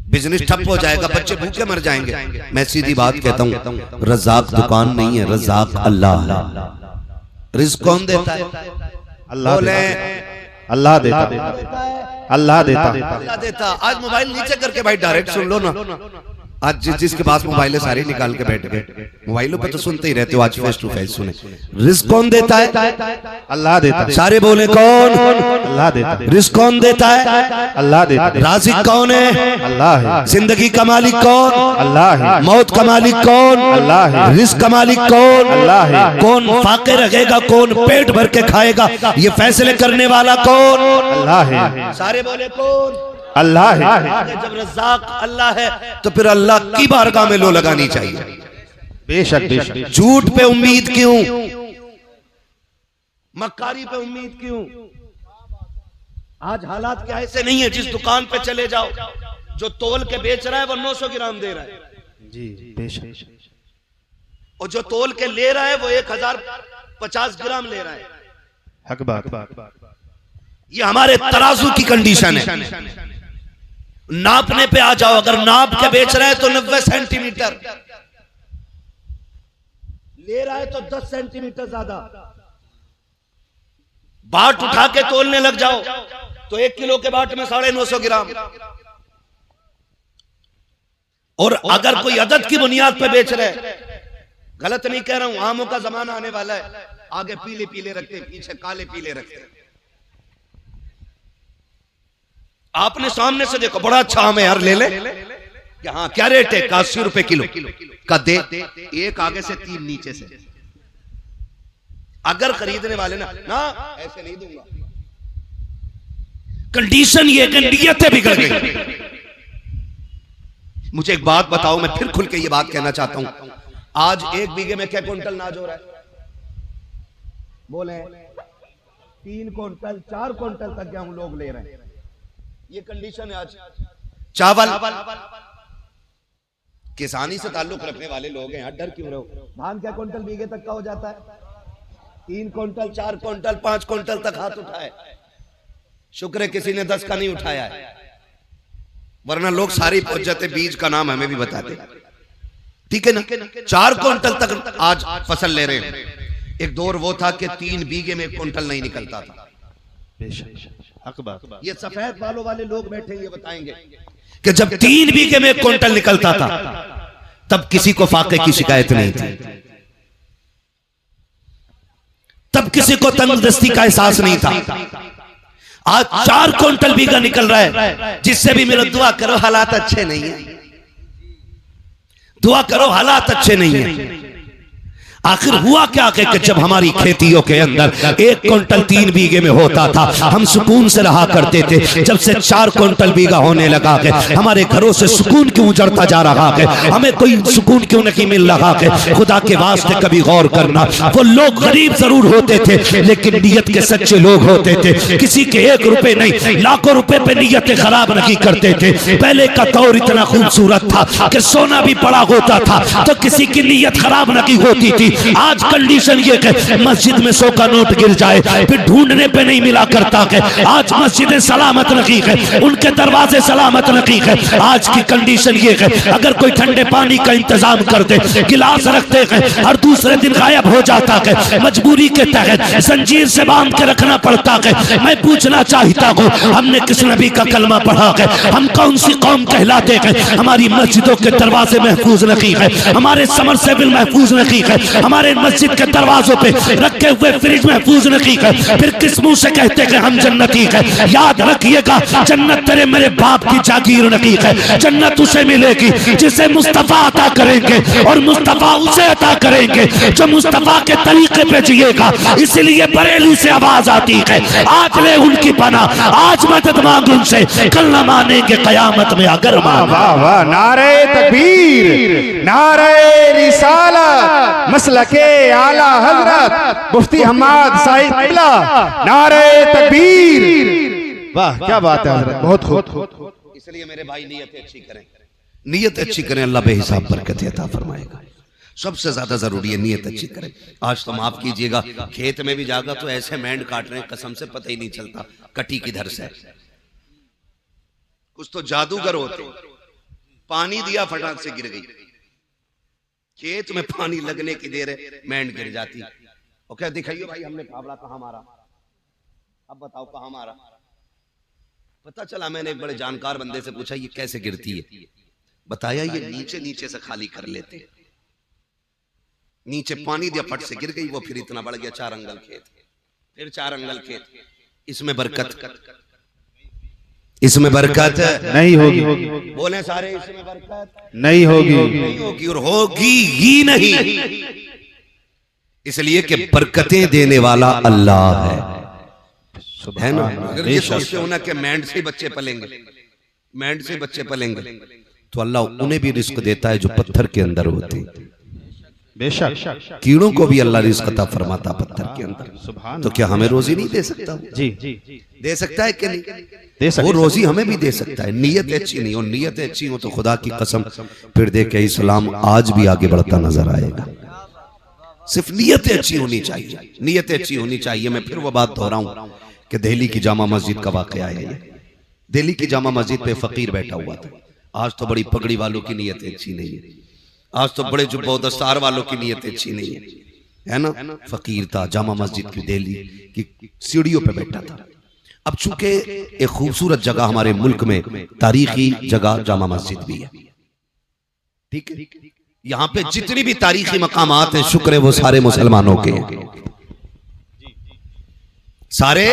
Speaker 1: बिजनेस ठप हो जाएगा, बच्चे भूखे मर जाएंगे। मैं सीधी बात कहता हूँ, रज़ाक दुकान नहीं है, रज़ाक अल्लाह है। रिज़्क़ कौन देता है?
Speaker 2: अल्लाह देता, अल्लाह देता, अल्लाह देता,
Speaker 1: अल्लाह देता। आज मोबाइल नीचे करके भाई डायरेक्ट सुन लो ना। आज जिसके पास मोबाइल है सारे निकाल के बैठ गए, मोबाइलों पे तो सुनते ही रहते हो, आज फेस टू फेस सुने। रिज़्क़ कौन देता है?
Speaker 2: अल्लाह देता।
Speaker 1: सारे बोले कौन?
Speaker 2: अल्लाह देता।
Speaker 1: रिज़्क़ कौन देता है?
Speaker 2: अल्लाह देता।
Speaker 1: राज़िक़ कौन है?
Speaker 2: अल्लाह है।
Speaker 1: जिंदगी का मालिक कौन?
Speaker 2: अल्लाह है।
Speaker 1: मौत का मालिक कौन?
Speaker 2: अल्लाह है।
Speaker 1: रिज़्क़ का मालिक कौन?
Speaker 2: अल्लाह है।
Speaker 1: कौन फाके रहेगा, कौन पेट भर के खाएगा, ये फैसले करने वाला कौन?
Speaker 2: अल्लाह है।
Speaker 1: सारे बोले कौन?
Speaker 2: अल्लाह है।
Speaker 1: जब रज़्ज़ाक़ अल्लाह है तो फिर अल्लाह की बारगाह में लो लगानी चाहिए।
Speaker 2: बेशक बेशक।
Speaker 1: झूठ पे उम्मीद क्यों, मक्कारी पे उम्मीद क्यों? आज हालात क्या ऐसे नहीं है, जिस दुकान पे चले जाओ जो तोल के बेच रहा है वो 900 ग्राम दे रहा है
Speaker 2: जी बेशक।
Speaker 1: और जो तोल के ले रहा है वो 1050 ग्राम ले रहा है।
Speaker 2: हक बात।
Speaker 1: ये हमारे तराजू की कंडीशन है। नापने पे आ जाओ, अगर नाप के बेच रहा है तो 90 सेंटीमीटर, ले रहा है तो 10 सेंटीमीटर ज्यादा। बाट उठा के तोलने लग जाओ तो 1 किलो के बाट में 950 ग्राम। और अगर कोई अदद की बुनियाद पे बेच रहे, गलत नहीं कह रहा हूं, आमों का जमाना आने वाला है, आगे पीले पीले रखते, पीछे काले पीले रखते। आपने सामने से देखो बड़ा अच्छा आम है यार, ले ले, हाँ क्या रेट है? 80 रुपए किलो का दे, एक आगे से 3 नीचे से। अगर खरीदने वाले ना ऐसे नहीं दूंगा। कंडीशन ये कि नियतें बिगड़ गई। मुझे एक बात बताओ, मैं फिर खुल के ये बात कहना चाहता हूं, आज 1 बीघे में क्या क्विंटल अनाज हो रहा है? बोले 3 क्विंटल 4 क्विंटल तक गेहूं लोग ले रहे हैं। ये कंडीशन है आज। चावल किसानी से ताल्लुक रखने वाले लोग हैं, डर क्यों रहे हो? धान क्या क्विंटल बीघे तक का हो जाता है? 3 क्विंटल 4 क्विंटल 5 क्विंटल तक हाथ उठाए। शुक्र है किसी ने 10 का नहीं उठाया है, वरना लोग सारी पहुंच जाते। बीज का नाम हमें भी बताते, ठीक है ना? 4 क्विंटल तक आज फसल ले रहे हैं। एक दौर वो था कि 3 बीघे में 1 क्विंटल नहीं निकलता था।
Speaker 2: हक बात।
Speaker 1: ये सफेद बालों वाले लोग बैठे ये बताएंगे कि जब 3 बीघे में 1 क्विंटल निकलता था तब किसी को फाके की शिकायत नहीं थी, तब किसी को तंगदस्ती का एहसास नहीं था। आज 4 क्विंटल बीघा निकल रहा है, जिससे भी मिलो दुआ करो हालात अच्छे नहीं है, दुआ करो हालात अच्छे नहीं है। आखिर हुआ क्या कि जब हमारी खेतियों के अंदर 1 क्विंटल 3 बीघे में होता था, हम सुकून से रहा करते थे। जब से 4 क्विंटल बीघा होने लगा के हमारे घरों से सुकून क्यों उजड़ता जा रहा है? हमें कोई सुकून क्यों नहीं मिल रहा है? खुदा के वास्ते कभी गौर करना, वो लोग गरीब जरूर होते थे लेकिन नियत के सच्चे लोग होते थे। किसी के 1 रुपए नहीं, लाखों रुपए पे नियतें खराब नहीं करते थे। पहले का दौर इतना खूबसूरत था कि सोना भी पड़ा होता था तो किसी की नियत खराब नहीं होती थी। आज कंडीशन ये कि मस्जिद में 100 का नोट गिर जाए फिर ढूंढने पे नहीं मिला करता है। आज मस्जिदें सलामत नहीं है, उनके दरवाजे सलामत नहीं है। आज की कंडीशन ये है, अगर कोई ठंडे पानी का इंतजाम कर दे, गिलास रखते हैं और दूसरे दिन गायब हो जाता है। मजबूरी के तहत जंजीर से बांध के रखना पड़ता है। मैं पूछना चाहता हूँ, हमने किस नबी का कलमा पढ़ा है? हम कौन सी कौम कहलाते हैं? हमारी मस्जिदों के दरवाजे महफूज नहीं है, हमारे समरसेबिल महफूज नहीं है, हमारे मस्जिद के दरवाजों पे रखे हुए फ्रिज महफूज नहीं है। फिर किस मुंह से कहते हैं हम जन्नती है? याद रखिएगा, जन्नत तेरे मेरे बाप की जागीर नहीं है। जन्नत उसे मिलेगी जिसे मुस्तफा अता करेंगे, और मुस्तफा उसे अता करेंगे जो मुस्तफा के तरीके पे जिएगा। इसलिए बरेली से आवाज आती है, आज ले उनकी पनाह, आज मदद मांग उनसे, कल न मानेंगे कयामत में अगर मांगे।
Speaker 2: वाह वाह, नारे तकबीर, नारे रिसालत, मसलके आला हजरत मुफ्ती हम्माद साहिब किबला, नारे तकबीर। वाह क्या बात है हजरत, बहुत खूब।
Speaker 1: इसलिए मेरे भाई नियत अच्छी करें, नियत अच्छी करें, अल्लाह बेहिसाब बरकत अता फरमाएगा। सबसे ज्यादा जरूरी है नियत अच्छी करें। आज तो माफ कीजिएगा, खेत में भी जागा तो ऐसे मैंड काट रहे हैं, कसम से पता ही नहीं चलता कटी किधर से। कुछ तो जादूगर होते, पानी दिया फटाक से गिर गई। खेत में पानी लगने की देर है, मैंड गिर जाती। और क्या दिखाइए भाई, हमने फावड़ा कहाँ मारा, अब बताओ कहाँ मारा। पता चला, मैंने एक बड़े जानकार बंदे से पूछा ये कैसे गिरती है? बताया ये नीचे नीचे से खाली कर लेते, नीचे पानी दिया फट से गिर गई वो, फिर इतना बढ़ गया 4 अंगल खेत, फिर 4 अंगल खेत। इसमें बरकत, इसमें बरकत
Speaker 2: नहीं होगी,
Speaker 1: बोले सारे, इसमें बरकत
Speaker 2: नहीं होगी,
Speaker 1: नहीं होगी और होगी ही नहीं। इसलिए कि बरकतें देने वाला अल्लाह है ना। अगर ये सोचते हो ना कि मैंड से बच्चे पलेंगे, मैंड से बच्चे पलेंगे, तो अल्लाह उन्हें भी रिस्क देता है जो पत्थर के अंदर होते हैं।
Speaker 2: बेशक
Speaker 1: कीड़ों को भी अल्लाह रिस्क अता फरमाता पत्थर के अंदर। तो क्या हमें रोजी नहीं दे सकता?
Speaker 2: जी
Speaker 1: दे सकता है कि नहीं?
Speaker 2: दे सकते
Speaker 1: वो रोजी हमें भी दे सकता है, नीयत अच्छी नहीं हो, नीयत अच्छी हो तो खुदा की कसम फिर देखे इस्लाम आज भी आगे बढ़ता नजर आएगा। सिर्फ नीयत अच्छी होनी चाहिए, नीयत अच्छी होनी चाहिए। मैं फिर वो बात दोहराऊं कि दिल्ली की जामा मस्जिद का वाकया है ये। दिल्ली की जामा मस्जिद पे फकीर बैठा हुआ था। आज तो बड़ी पगड़ी वालों की नीयत अच्छी नहीं है, आज तो बड़े जुब्बा दस्तार वालों की नीयत अच्छी नहीं है ना। फकीर था, जामा मस्जिद की दिल्ली की सीढ़ियों पे बैठा था। अब चूंकि एक खूबसूरत जगह हमारे मुल्क में तारीखी जगह जामा मस्जिद भी है, ठीक है, यहाँ पे जितनी भी तारीखी मकामात हैं शुक्र है वो सारे मुसलमानों के हैं, सारे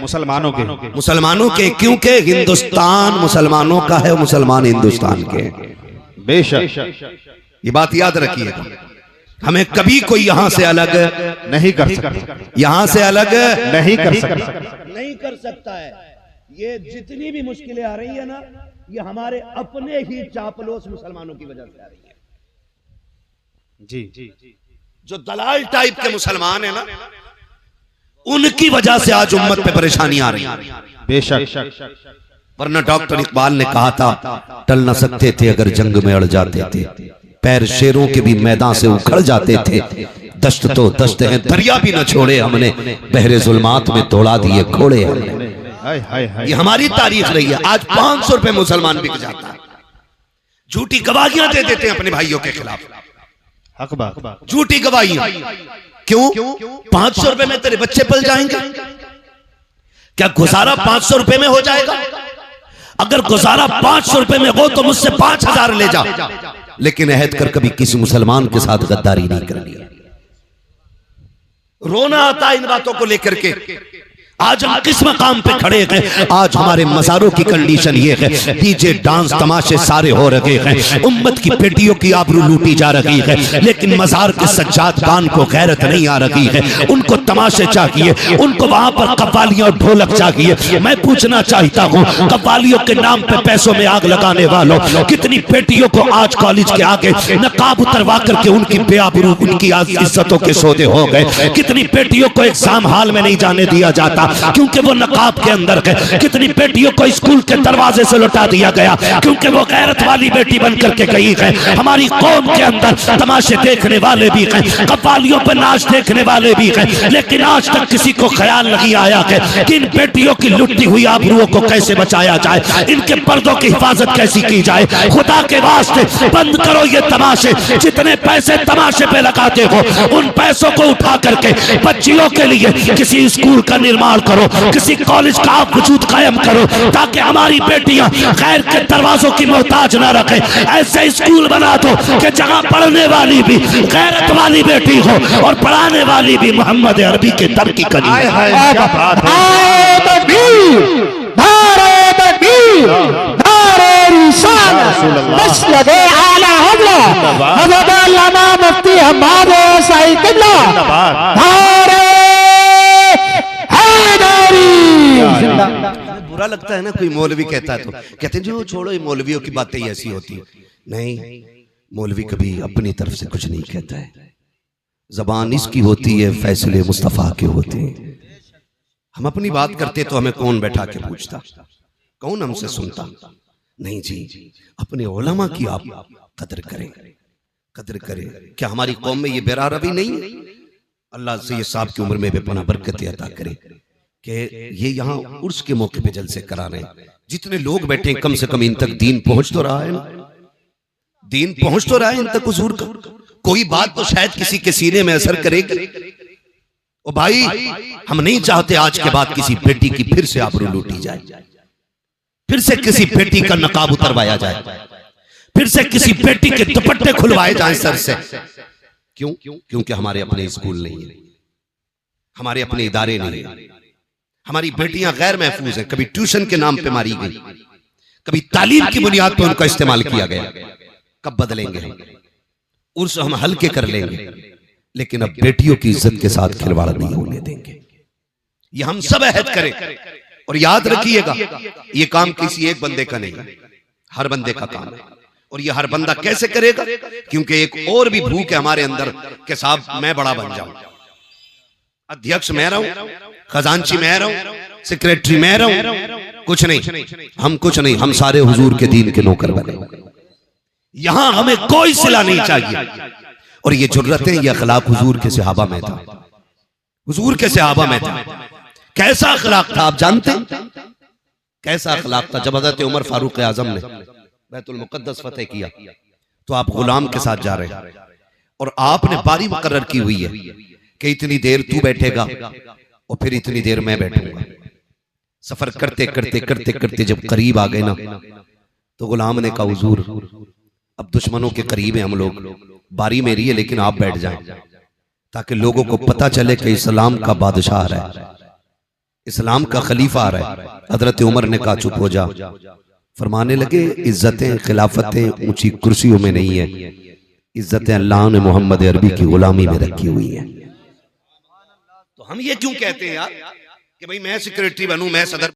Speaker 1: मुसलमानों के, क्योंकि हिंदुस्तान मुसलमानों का है, मुसलमान हिंदुस्तान के हैं।
Speaker 2: बेशक
Speaker 1: ये बात याद रखिएगा, हमें कभी कोई यहां से अलग
Speaker 2: नहीं कर सकता,
Speaker 1: यहां से अलग
Speaker 2: नहीं कर सकता,
Speaker 1: नहीं कर सकता है। ये जितनी भी मुश्किलें आ रही है ना, ये हमारे अपने ही चापलूस मुसलमानों की वजह से आ रही है।
Speaker 2: जी
Speaker 1: जो दलाल टाइप के मुसलमान है ना, उनकी वजह से आज उम्मत पे परेशानी आ रही है।
Speaker 2: बेशक,
Speaker 1: वरना डॉक्टर इकबाल ने कहा था, टल न सकते थे अगर जंग में अड़ जाते थे, पैर शेरों के भी मैदान से उखड़ जाते थे, दश्त तो दश्त है दरिया भी न छोड़े हमने, बहरे जुल्मात में तोड़ा दिए घोड़े हमने। ये हमारी तारीख रही है। आज 500 रुपए मुसलमान बिक जाता है, झूठी गवाहियां दे देते हैं अपने भाइयों के खिलाफ, झूठी गवाहियां। क्यों? 500 रुपए में तेरे बच्चे पल जाएंगे? क्या गुजारा 500 रुपए में हो जाएगा? अगर गुजारा 500 रुपए में हो तो मुझसे 5000 ले जा, लेकिन अहद कर कभी किसी मुसलमान के साथ गद्दारी नहीं करनी। रोना आता है इन बातों को लेकर के। आज हम किस मकाम पे खड़े हैं? आज हमारे मज़ारों की कंडीशन ये है, डीजे डांस तमाशे सारे हो रहे हैं, उम्मत की बेटियों की आबरू लूटी जा रही है, लेकिन मज़ार के सज्जाद खान को गैरत नहीं आ रही है। उनको तमाशे चाहिए, उनको वहां पर कव्वालियां और ढोलक चाहिए। मैं पूछना चाहता हूँ, कव्वालियों के नाम पे पैसों में आग लगाने वालों, कितनी बेटियों को आज कॉलेज के आगे नकाब उतरवा करके उनकी बेआबरू, उनकी इज्जतों के सौदे हो गए। कितनी बेटियों को एग्जाम हॉल में नहीं जाने दिया जाता क्योंकि वो नकाब के अंदर है। कितनी बेटियों को स्कूल के दरवाजे से लौटा दिया गया क्योंकि वो गैरत वाली बेटी बन करके गई है। हमारी कौम के अंदर तमाशे देखने वाले भी हैं, कव्वालियों पर नाच देखने वाले भी हैं, लेकिन आज तक किसी को ख्याल नहीं आया है कि इन बेटियों की लुटती हुई आबरूओं को कैसे बचाया जाए, इनके पर्दों की हिफाजत कैसी की जाए। खुदा के वास्ते बंद करो ये तमाशे। जितने पैसे तमाशे पे लगाते हो, उन पैसों को उठा करके बच्चियों के लिए किसी स्कूल का निर्माण करो, किसी कॉलेज का आप वजूद कायम करो, ताकि हमारी बेटियां गैर के दरवाजों की मोहताज ना रखे। ऐसे स्कूल बना दो कि जहां पढ़ने वाली भी गैरत वाली बेटी हो और पढ़ाने वाली भी मोहम्मद अरबी के दर की कली। बुरा लगता है ना कोई मौलवी कहता है तो कहते हैं जो छोड़ो, ये मौलवियों की बातें ही ऐसी होती है। नहीं, मौलवी कभी अपनी तरफ से कुछ नहीं कहता है, जबान इसकी होती है, फैसले मुस्तफा के होते हैं। हम अपनी बात करते तो हमें कौन बैठा के पूछता, कौन हमसे सुनता? नहीं जी, अपने उलमा की आप कदर करें, कदर करें। क्या हमारी कौम में ये बेरा रवि नहीं है? अल्लाह से ये साहब की उम्र में बेपना बरकत अता करे कि ये यहाँ उर्स के मौके पे जलसे करा रहे हैं। जितने लोग बैठे हैं, कम से कम इन तक दीन पहुंच तो रहा है ना, दीन पहुंच तो रहा है इन तक हुजूर का। कोई बात तो शायद किसी के सीने में असर करेगी। ओ भाई, हम नहीं चाहते आज के बाद किसी बेटी की फिर से आबरू लूटी जाए, फिर से किसी बेटी का नकाब उतरवाया जाए, फिर से किसी बेटी के दुपट्टे खुलवाए जाए सर से। क्यों? क्योंकि हमारे अपने स्कूल नहीं है, हमारे अपने इदारे नहीं है, हमारी बेटियां गैर महफूज हैं। कभी ट्यूशन के नाम पे मारी गई, कभी तालीम की बुनियाद पर उनका इस्तेमाल किया गया। कब बदलेंगे हम? उर्स हम हल्के कर लेंगे, लेकिन अब बेटियों की इज्जत के साथ खिलवाड़ नहीं होने देंगे। ये हम सब अहद करें और याद रखिएगा, ये काम किसी एक बंदे का नहीं, हर बंदे का काम है। और ये हर बंदा कैसे करेगा? क्योंकि एक और भी भूख है हमारे अंदर कि साहब मैं बड़ा बन जाऊं, अध्यक्ष मैं रहूं, खजांची मैं रहूं, सेक्रेटरी मैं रहूं, कुछ नहीं, हम कुछ नहीं, हम सारे हुजूर के दीन के नौकर बने। यहां हमें कोई सिला नहीं चाहिए। और ये जुर्रतें, ये अखलाक हुजूर के सहाबा में था, हुजूर के सहाबा में था। कैसा अखलाक था आप जानते? कैसा अखलाक था? जब हज़रत उमर फारूक आजम ने बैतुल मुक़द्दस फतेह किया तो आप गुलाम के साथ जा रहे हैं और आपने बारी मुकर्रर की हुई है कि इतनी देर तू बैठेगा और फिर इतनी देर मैं बैठूंगा। सफर करते करते करते करते जब करीब आ गए ना तो गुलाम ने कहा हुजूर अब दुश्मनों के करीब हैं हम लोग, बारी मेरी है लेकिन आप बैठ जाएं ताकि लोगों को पता चले कि इस्लाम का बादशाह आ रहा है, इस्लाम का खलीफा आ रहा है। हजरत उमर ने कहा चुप हो जा। फरमाने लगे इज्जतें खिलाफतें ऊंची कुर्सियों में नहीं है, इज्जतें अल्लाह ने मोहम्मद अरबी की गुलामी में रखी हुई है। तो हम ये क्यों कहते हैं यार कि भाई मैं सेक्रेटरी बनूं, मैं सदर